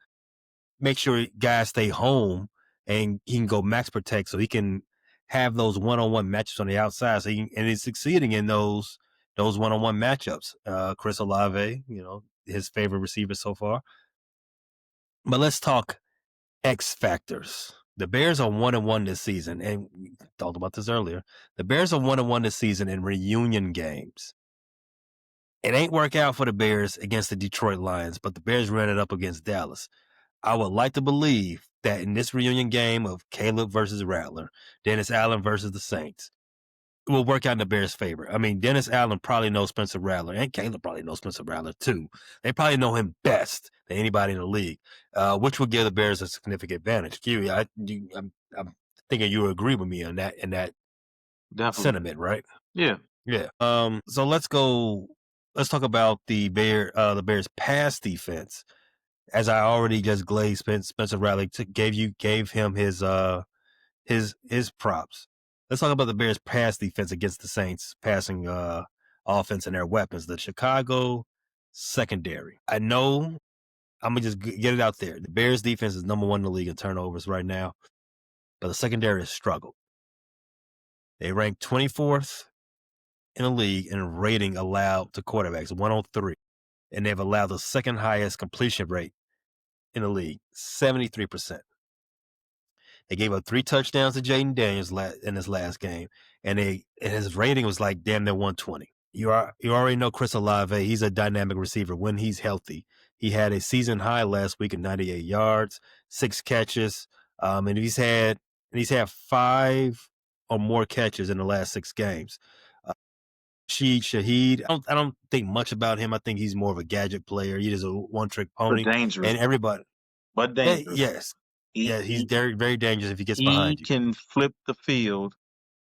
S1: make sure guys stay home and he can go max protect so he can have those one-on-one matchups on the outside. And he's succeeding in those one-on-one matchups. Chris Olave, his favorite receiver so far. But let's talk X factors. The Bears are 1-1 this season, and we talked about this earlier. The Bears are 1-1 this season in reunion games. It ain't work out for the Bears against the Detroit Lions, but the Bears ran it up against Dallas. I would like to believe that in this reunion game of Caleb versus Rattler, Dennis Allen versus the Saints, it will work out in the Bears' favor. I mean, Dennis Allen probably knows Spencer Rattler, and Caleb probably knows Spencer Rattler too. They probably know him best than anybody in the league, which will give the Bears a significant advantage. Q, I'm thinking you agree with me on that in that
S2: Definitely.
S1: sentiment, right?
S2: Yeah.
S1: Yeah. So let's go. Let's talk about the Bears' pass defense. As I already just glazed Spencer Rattler, gave him his props. Let's talk about the Bears' pass defense against the Saints passing offense and their weapons. The Chicago secondary. I know I'm gonna just get it out there. The Bears' defense is number 1 in the league in turnovers right now, but the secondary has struggled. They rank 24th in the league in rating allowed to quarterbacks, 103, and they've allowed the 2nd highest completion rate in the league, 73%. They gave up 3 touchdowns to Jaden Daniels in his last game, and his rating was like damn near 120. You already know Chris Olave. He's a dynamic receiver when he's healthy. He had a season high last week of 98 yards, 6 catches, and he's had 5 or more catches in the last 6 games. Shaheed, I don't think much about him. I think he's more of a gadget player. He is a one-trick
S2: But
S1: pony,
S2: dangerous.
S1: and everybody.
S2: But dangerous.
S1: Yes,
S2: He
S1: yeah, he's
S2: he
S1: very, very dangerous if he gets
S2: he
S1: behind you.
S2: can flip the field,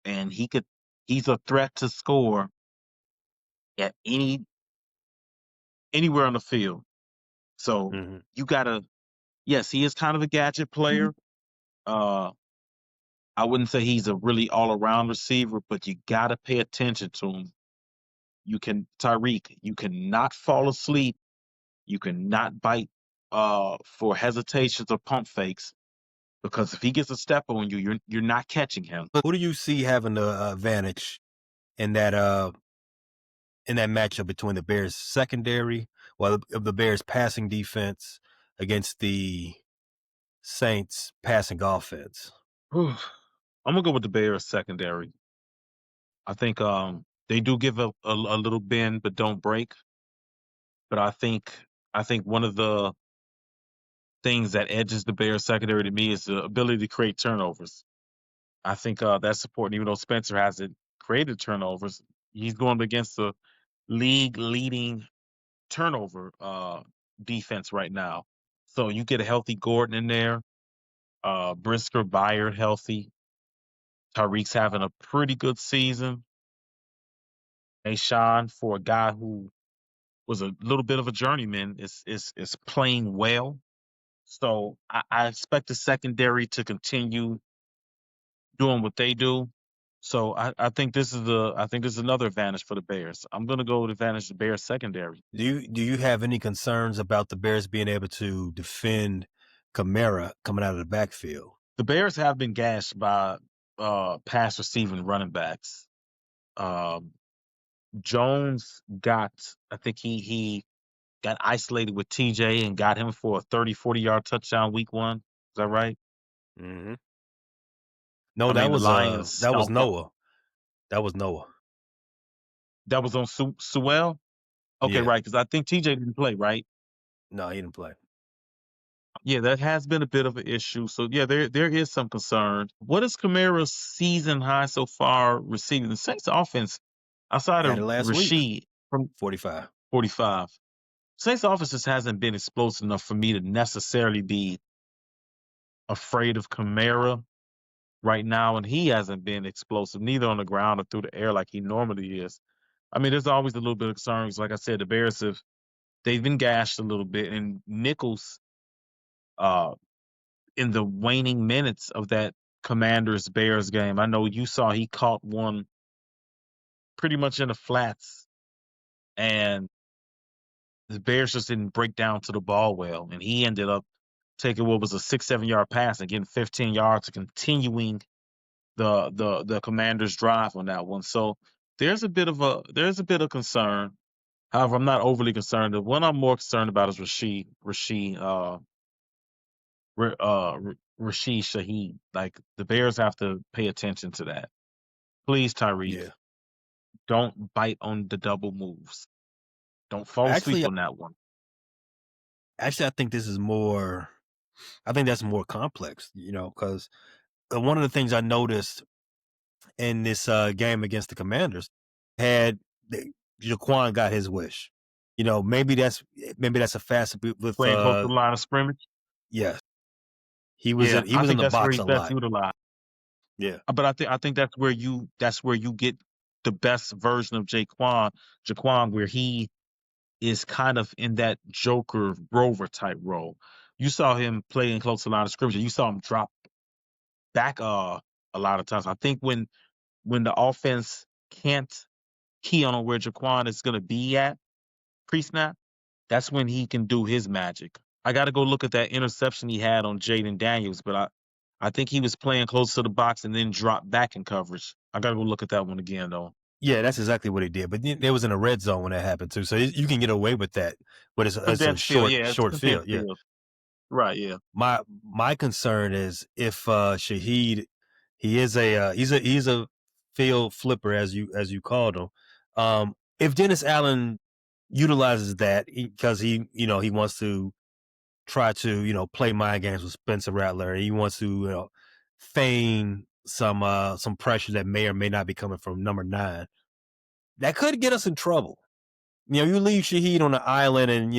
S2: and he's a threat to score at anywhere on the field. So
S1: Mhm.
S2: you gotta yes, he is kind of a gadget player. Uh I wouldn't say he's a really all around receiver, but you gotta pay attention to him. You cannot fall asleep. You cannot bite for hesitations or pump fakes because if he gets a step on you, you're not catching him.
S1: But who do you see having the advantage in that matchup between the Bears secondary, the Bears passing defense against the Saints passing offense?
S2: I'm gonna go with the Bears secondary. I think they do give a little bend but don't break. But I think one of the things that edges the Bears secondary to me is the ability to create turnovers. I think that's important, even though Spencer hasn't created turnovers. He's going against the league leading turnover defense right now. So you get a healthy Gordon in there, Brisker, Byard healthy. Tyreek's having a pretty good season. Ashawn, for a guy who was a little bit of a journeyman, is playing well. So I expect the secondary to continue doing what they do. So I think this is another advantage for the Bears. I'm gonna go with advantage the Bears secondary.
S1: Do you have any concerns about the Bears being able to defend Kamara coming out of the backfield?
S2: The Bears have been gashed by pass receiving running backs. Um, Jones got, I think he got isolated with TJ and got him for a 30, 40-yard touchdown week one. Is that right?
S1: Hmm. No,
S2: I mean, the Lions
S1: that was
S2: stomped up.
S1: Noah. That was Noah.
S2: That was on Sewell? Okay,
S1: Yeah.
S2: right, because I think TJ didn't play, right?
S1: No, he didn't play.
S2: Yeah, that has been a bit of an issue. So yeah, there is some concern. What is Kamara's season high so far receiving? The Saints offense, outside
S1: Had
S2: of
S1: it last week.
S2: Rashid from
S1: 45.
S2: 45, Saints offense just hasn't been explosive enough for me to necessarily be afraid of Kamara right now, and he hasn't been explosive neither on the ground or through the air like he normally is. I mean, there's always a little bit of concerns. Like I said, the Bears they've been gashed a little bit, and Nichols, uh, in the waning minutes of that Commanders Bears game, I know you saw he caught one pretty much in the flats, and the Bears just didn't break down to the ball well, and he ended up taking what was a 6, 7 yard pass and getting 15 yards and continuing the Commanders drive on that one. So there's a bit of concern. However, I'm not overly concerned. The one I'm more concerned about is Rashid Shaheed. Like the Bears have to pay attention to that. Please, Tyreek,
S1: Yeah.
S2: don't bite on the double moves. Don't fall asleep
S1: Actually,
S2: on that one.
S1: I think this is more. I think that's more complex. Because one of the things I noticed in this game against the Commanders had the, Jaquan got his wish. Maybe that's a facet with
S2: Playing close to the line of scrimmage.
S1: yes, he was
S2: Yeah,
S1: in he
S2: I
S1: was in
S2: think
S1: the
S2: that's where
S1: box
S2: he's
S1: a
S2: best
S1: lot.
S2: utilized.
S1: Yeah.
S2: But I think that's where you get the best version of Jaquan, where he is kind of in that Joker Rover type role. You saw him playing close to the line of scrimmage. You saw him drop back a lot of times. I think when the offense can't key on where Jaquan is going to be at pre-snap, that's when he can do his magic. I got to go look at that interception he had on Jaden Daniels, but I think he was playing close to the box and then dropped back in coverage. I got to go look at that one again though.
S1: Yeah, that's exactly what he did. But it was in a red zone when that happened too, so you can get away with that. But it's a
S2: Condensed field, yeah, it's a
S1: short
S2: condensed
S1: field. Yeah.
S2: field. Right, yeah.
S1: My concern is if Shaheed, he's a field flipper as you called him. If Dennis Allen utilizes that because he wants to try to play mind games with Spencer Rattler, and he wants to feign some pressure that may or may not be coming from number 9. That could get us in trouble. You leave Shaheed on the island, and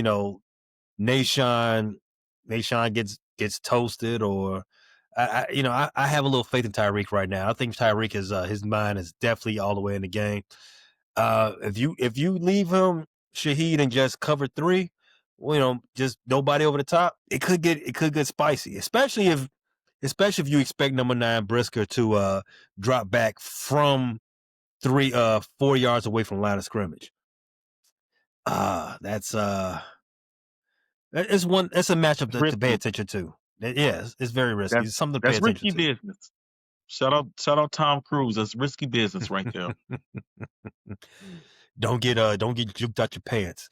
S1: Nashawn Nashawn gets toasted, or I have a little faith in Tyreek right now. I think Tyreek is his mind is definitely all the way in the game. If you leave him Shaheed and just cover 3, just nobody over the top, it could get spicy, especially if you expect number 9 Brisker to drop back from 4 yards away from the line of scrimmage. That's it's a matchup
S2: It's
S1: to pay
S2: risky.
S1: attention to. Yeah, it's very risky.
S2: That's
S1: It's something to pay
S2: that's
S1: attention
S2: risky
S1: to.
S2: business. Shout out Tom Cruise. That's risky business right there.
S1: Don't get juked out your pants.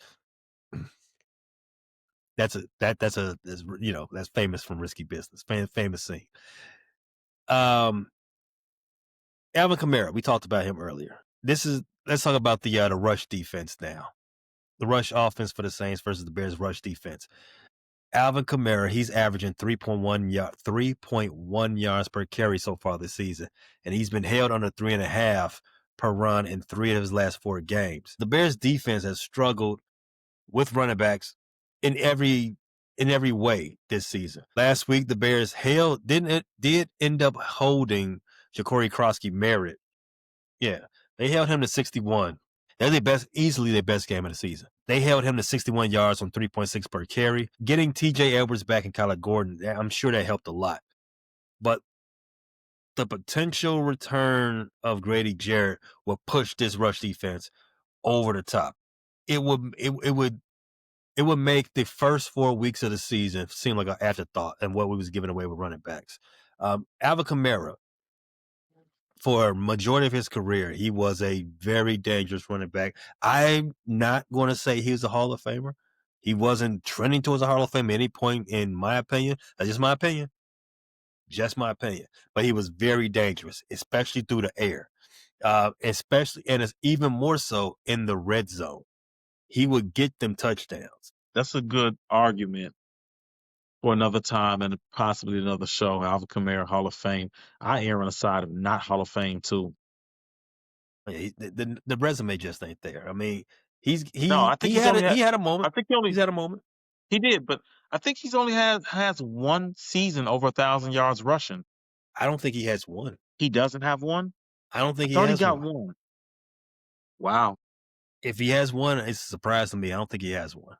S1: That's famous from Risky Business. Famous scene. Um, Alvin Kamara, we talked about him earlier. Let's talk about the rush defense now. The rush offense for the Saints versus the Bears rush defense. Alvin Kamara, he's averaging 3.1 yards per carry so far this season, and he's been held under 3.5 per run in 3 of his last 4 games. The Bears defense has struggled with running backs in every way this season. Last week, the Bears did end up holding Ja'Cory Krosky Merritt. Yeah, they held him to 61. They're easily their best game of the season. They held him to 61 yards on 3.6 per carry. Getting TJ Edwards back and Kyler Gordon, I'm sure that helped a lot. But the potential return of Grady Jarrett will push this rush defense over the top. It would make the first 4 weeks of the season seem like an afterthought and what we was giving away with running backs. Alvin Kamara, for a majority of his career, he was a very dangerous running back. I'm not going to say he was a Hall of Famer. He wasn't trending towards a Hall of Fame at any point, in my opinion. That's just my opinion. Just my opinion. But he was very dangerous, especially through the air. Especially, and it's even more so in the red zone. He would get them touchdowns.
S2: That's a good argument for another time and possibly another show. Alvin Kamara, Hall of Fame. I err on the side of not Hall of Fame too.
S1: Yeah, the resume just ain't there. I mean, he's
S2: No,
S1: he
S2: I think
S1: he
S2: he's
S1: had
S2: only
S1: a
S2: had.
S1: he had a moment.
S2: I think he only
S1: He's had a moment.
S2: he did, but I think he's only has one season over 1,000 yards rushing.
S1: I don't think he has one.
S2: He doesn't have one.
S1: I don't
S2: I
S1: think he
S2: thought he
S1: has
S2: got
S1: one.
S2: one. Wow.
S1: If he has one, it's a surprise to me. I don't think he has one.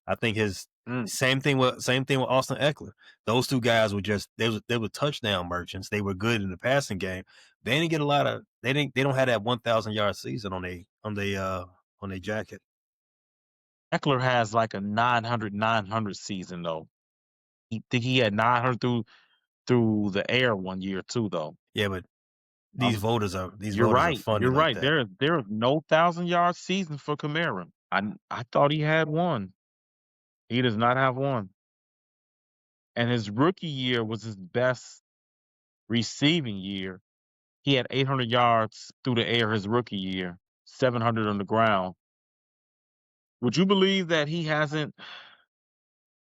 S1: I think his
S2: Mm.
S1: same thing with Austin Eckler. Those two guys were just they were touchdown merchants. They were good in the passing game. They didn't get a lot of they don't have that 1,000 yard season on their jacket.
S2: Eckler has like a 900 season though. He think he had 900 through the air one year too though.
S1: Yeah, but these
S2: Um,
S1: voters are these
S2: you're
S1: voters are
S2: right.
S1: funny
S2: You're
S1: like
S2: right.
S1: that.
S2: There is no 1,000 yard season for Kamara. I thought he had one. He does not have one. And his rookie year was his best receiving year. He had 800 yards through the air his rookie year, 700 on the ground. Would you believe that he hasn't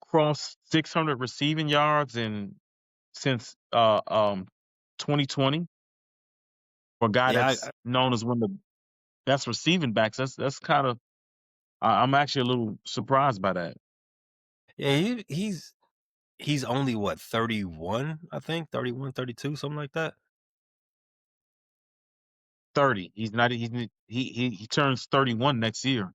S2: crossed 600 receiving yards in since 2020? For a guy
S1: Yeah,
S2: that's known as one of the best receiving backs, that's kind of I'm actually a little surprised by that.
S1: yeah, he's only what 31, I think 31, 32, something like that.
S2: 30. He's not. He turns 31 next year.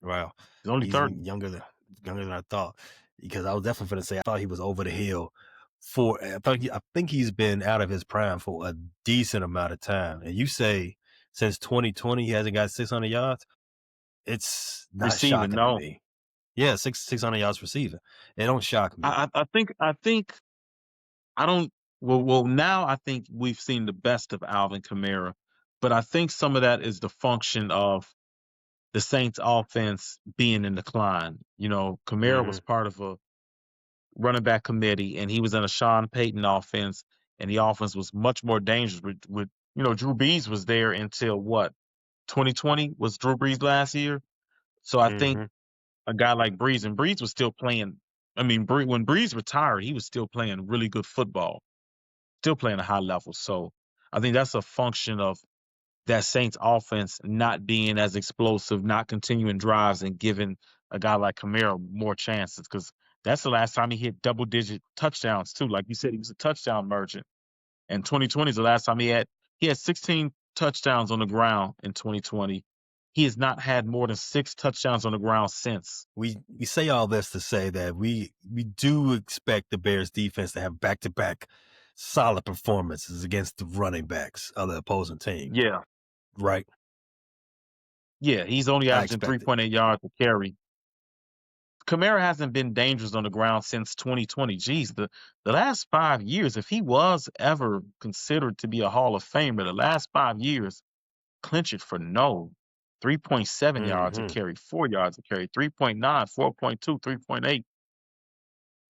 S1: Wow,
S2: He's only
S1: he's
S2: 30.
S1: younger than I thought. Because I was definitely going to say I thought he was over the hill for. I think he's been out of his prime for a decent amount of time. And you say since 2020 he hasn't got 600 yards. It's not
S2: Receiving,
S1: shocking to
S2: no.
S1: me. Yeah, 600 yards receiving. It don't shock me.
S2: I think I don't. Well, now I think we've seen the best of Alvin Kamara, but I think some of that is the function of the Saints' offense being in decline. You know, Kamara
S1: Hmm.
S2: was part of a running back committee, and he was in a Sean Payton offense, and the offense was much more dangerous. With Drew Brees was there until what 2020 was Drew Brees last year. So I think
S1: Hmm.
S2: a guy like Brees, and Brees was still playing. I mean, when Brees retired, he was still playing really good football, still playing a high level. So I think that's a function of that Saints offense not being as explosive, not continuing drives, and giving a guy like Kamara more chances. Because that's the last time he hit double digit touchdowns too. Like you said, he was a touchdown merchant. And 2020 is the last time he had 16 touchdowns on the ground in 2020. He has not had more than 6 touchdowns on the ground since.
S1: We say all this to say that we do expect the Bears defense to have back to back solid performances against the running backs of the opposing team.
S2: Yeah.
S1: Right?
S2: Yeah, he's only
S1: I
S2: averaging
S1: expect it.
S2: 3.8 yards a carry. Kamara hasn't been dangerous on the ground since 2020. Geez, the last 5 years, if he was ever considered to be a Hall of Famer, the last 5 years, clinch it for no. 3.7 yards a
S1: Hmm.
S2: carry, 4 yards a carry, 3.9, 4.2, 3.8.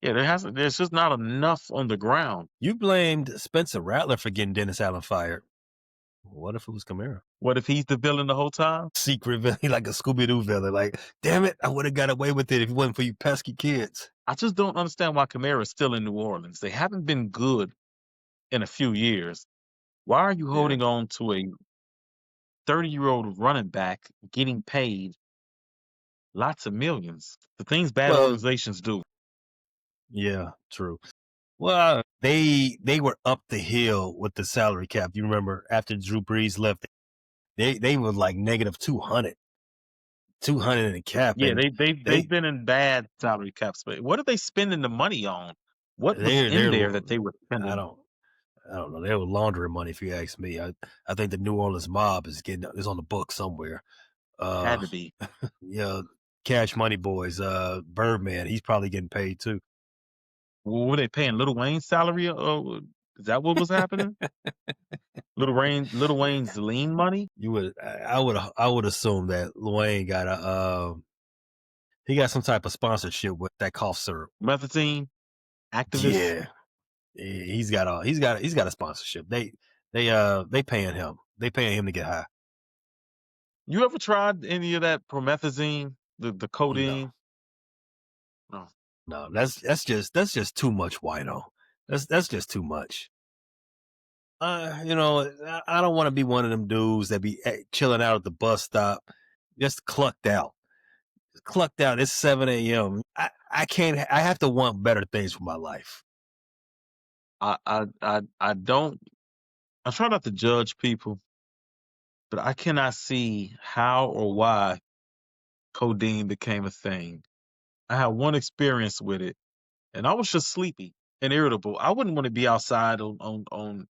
S2: Yeah, there's just not enough on the ground.
S1: You blamed Spencer Rattler for getting Dennis Allen fired. What if it was Kamara?
S2: What if he's the villain the whole time?
S1: Secret villain, like a Scooby Doo villain. Like, damn it, I would have got away with it if it wasn't for you pesky kids.
S2: I just don't understand why Kamara is still in New Orleans. They haven't been good in a few years. Why are you
S1: Yeah.
S2: holding on to a 30-year-old running back getting paid lots of millions? The things bad
S1: Well,
S2: organizations do.
S1: yeah, true. Well, they were up the hill with the salary cap. You remember after Drew Brees left, they were like negative 200 in the cap,
S2: Yeah,
S1: and
S2: they've
S1: they
S2: been in bad salary cap space. What are they spending the money on? What was in
S1: they're
S2: there that they were
S1: I
S2: spending?
S1: don't I don't know. They were laundering money if you ask me. I think the New Orleans mob is on the book somewhere.
S2: Had
S1: Uh,
S2: to be.
S1: yeah, Cash Money Boys. Birdman, he's probably getting paid too.
S2: Well, were they paying Little Wayne's salary? Is that what was happening? Little Wayne's lean money,
S1: I would assume that Luane got a he got some type of sponsorship with that cough syrup.
S2: methazine, activists.
S1: Yeah, he's got a sponsorship. They paying him. They paying him to get high.
S2: You ever tried any of that promethazine, the
S1: No,
S2: codeine? No.
S1: no, that's just too much, Wino. That's just too much. I don't want to be one of them dudes that be chilling out at the bus stop, just clucked out. Clucked out. It's 7 a.m. I can't. I have to want better things for my life.
S2: I don't. I try not to judge people, but I cannot see how or why codeine became a thing. I had one experience with it, and I was just sleepy and irritable. I wouldn't want to be outside on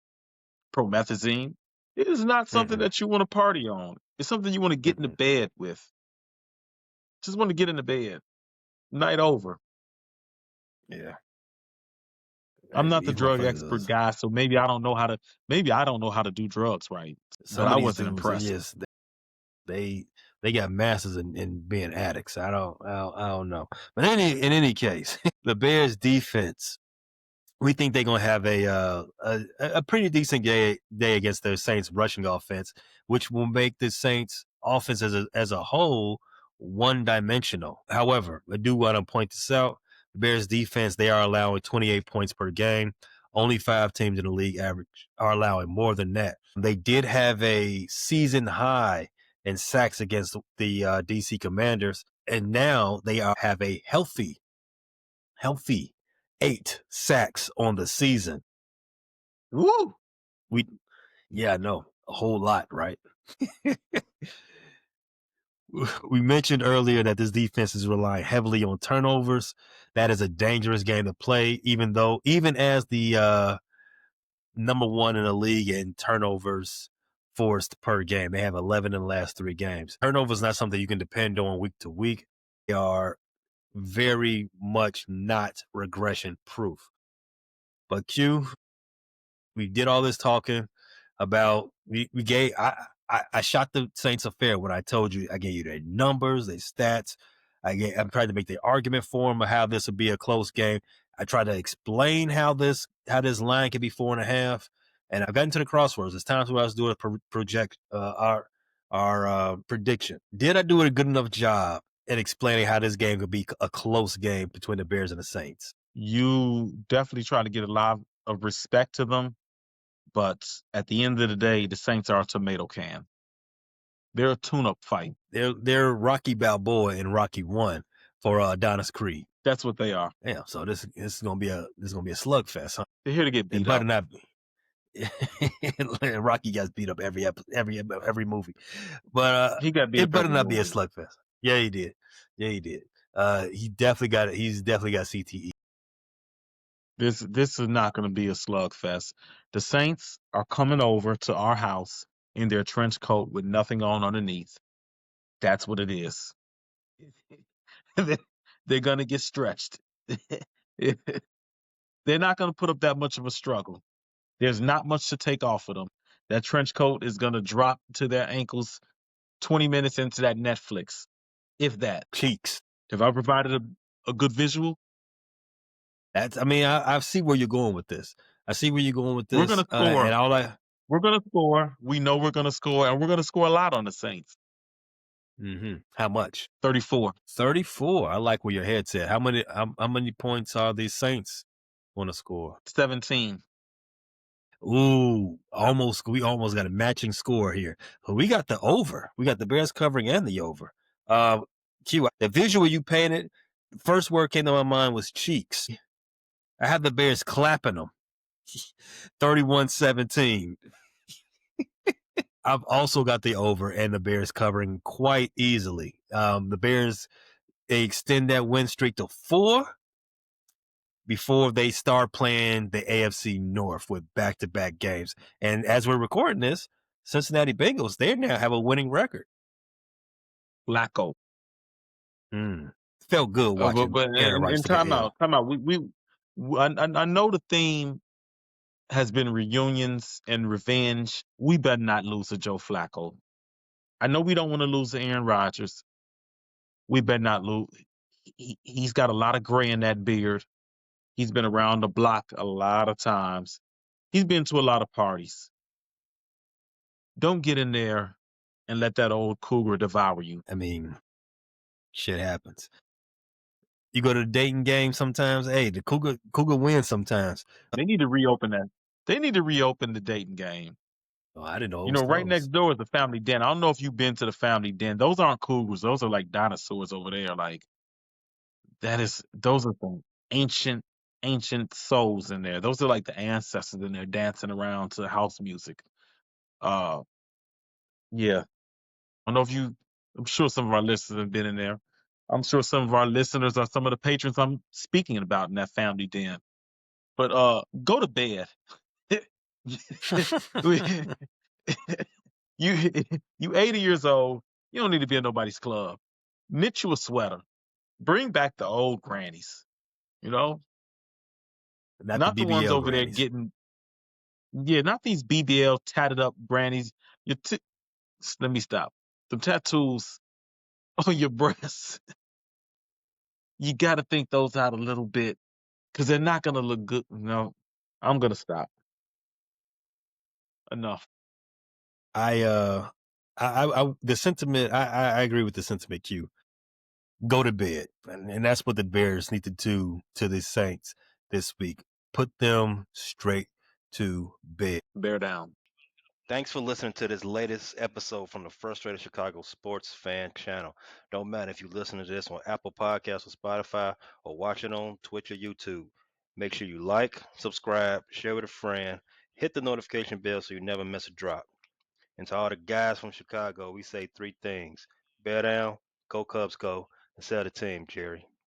S2: promethazine. It is not something
S1: Mm-mm.
S2: that you want to party on. It's something you want to get into
S1: Mm-mm.
S2: bed with. Just want to get into bed. Night over.
S1: Yeah,
S2: I'm not the
S1: these
S2: drug expert
S1: motherfuckers.
S2: guy, so maybe I don't know how to do drugs right, but
S1: Some
S2: I
S1: of these
S2: wasn't
S1: dudes,
S2: impressed.
S1: yes, they got masters in being addicts. I don't know. But in any case, the Bears defense, we think they're going to have a pretty decent day against the Saints rushing offense, which will make the Saints offense as a whole one dimensional. However, I do want to point this out: the Bears defense, they are allowing 28 points per game. Only 5 teams in the league average are allowing more than that. They did have a season high in sacks against the DC Commanders, and now have a healthy 8 sacks on the season.
S2: Woo!
S1: We, yeah, no, a whole lot, right? We mentioned earlier that this defense is relying heavily on turnovers. That is a dangerous game to play, even as the number one in the league in turnovers forced per game. They have 11 in the last 3 games. Turnovers is not something you can depend on week to week. They are very much not regression proof. But Q, we did all this talking about we gave I shot the Saints a fair when I told you I gave you their numbers, their stats. I'm trying to make the argument for them of how this would be a close game. I tried to explain how this line can be 4.5, and I've gotten to the crosswords. It's times where I was doing a project our prediction. Did I do a good enough job at explaining how this game could be a close game between the Bears and the Saints?
S2: You definitely try to get a lot of respect to them, but at the end of the day, the Saints are a tomato can. They're a tune-up fight.
S1: They're Rocky Balboa in Rocky One for Adonis Creed.
S2: That's what they are.
S1: Yeah, so this is gonna be a slugfest, huh?
S2: They're here to get
S1: It
S2: beat
S1: better
S2: up.
S1: not be. Rocky gets beat up every movie, but
S2: He got beat
S1: it
S2: up
S1: better
S2: every
S1: not be a
S2: movie.
S1: slugfest. Yeah, he did. Yeah, he did. He definitely got it. He's definitely got CTE.
S2: This is not going to be a slugfest. The Saints are coming over to our house in their trench coat with nothing on underneath. That's what it is. They're going to get stretched. They're not going to put up that much of a struggle. There's not much to take off of them. That trench coat is going to drop to their ankles 20 minutes into that Netflix, if that.
S1: Cheeks.
S2: Have I provided a good visual?
S1: That's. I mean, I see where you're going with this. I see where you're going with
S2: We're going
S1: this,
S2: to score.
S1: and all I.
S2: We're going to score. We know we're going to score, and we're going to score a lot on the Saints.
S1: How much?
S2: 34.
S1: 34. I like where your head's at. How many points are these Saints going to score?
S2: 17.
S1: Ooh, we almost got a matching score here. But we got the over. We got the Bears covering and the over. Uh, Q, the visual you painted, the first word came to my mind was cheeks. I had the Bears clapping them 31-17. I've also got the over and the Bears covering quite easily. The Bears, they extend that win streak to 4 before they start playing the AFC North with back-to-back games. And as we're recording this, Cincinnati Bengals, they now have a winning record.
S2: Flacco.
S1: Felt good watching
S2: But
S1: Aaron Rodgers
S2: in
S1: take an
S2: timeout,
S1: L.
S2: timeout. I know the theme has been reunions and revenge. We better not lose to Joe Flacco. I know we don't want to lose to Aaron Rodgers. We better not lose. He's got a lot of gray in that beard. He's been around the block a lot of times. He's been to a lot of parties. Don't get in there and let that old cougar devour you.
S1: I mean, shit happens. You go to the Dayton game sometimes. Hey, the Cougar wins sometimes.
S2: They need to reopen that. They need to reopen the Dayton game.
S1: Oh, I didn't know it
S2: You
S1: was
S2: know, right next
S1: closed.
S2: door is the Family Den. I don't know if you've been to the Family Den. Those aren't cougars. Those are like dinosaurs over there. Like those are some ancient souls in there. Those are like the ancestors in there dancing around to house music. Uh, yeah. I don't know if you. I'm sure some of our listeners have been in there. I'm sure some of our listeners are some of the patrons I'm speaking about in that Family Den. But go to bed. you you 80 years old. You don't need to be in nobody's club. Knit you a sweater. Bring back the old grannies. You know,
S1: Not the
S2: not the ones
S1: BBL
S2: over there
S1: grannies.
S2: getting not these BBL tatted up grannies. Your let me stop. The tattoos on your breasts. You got to think those out a little bit because they're not gonna look good. No, I'm gonna stop. Enough.
S1: I the sentiment. I agree with the sentiment. Q. Go to bed, and that's what the Bears need to do to the Saints this week. Put them straight to bed.
S2: Bear down.
S3: Thanks for listening to this latest episode from the Frustrated Chicago Sports Fan Channel. Don't matter if you listen to this on Apple Podcasts or Spotify or watch it on Twitch or YouTube. Make sure you like, subscribe, share with a friend, hit the notification bell so you never miss a drop. And to all the guys from Chicago, we say 3 things. Bear down, go Cubs go, and sell the team, Jerry.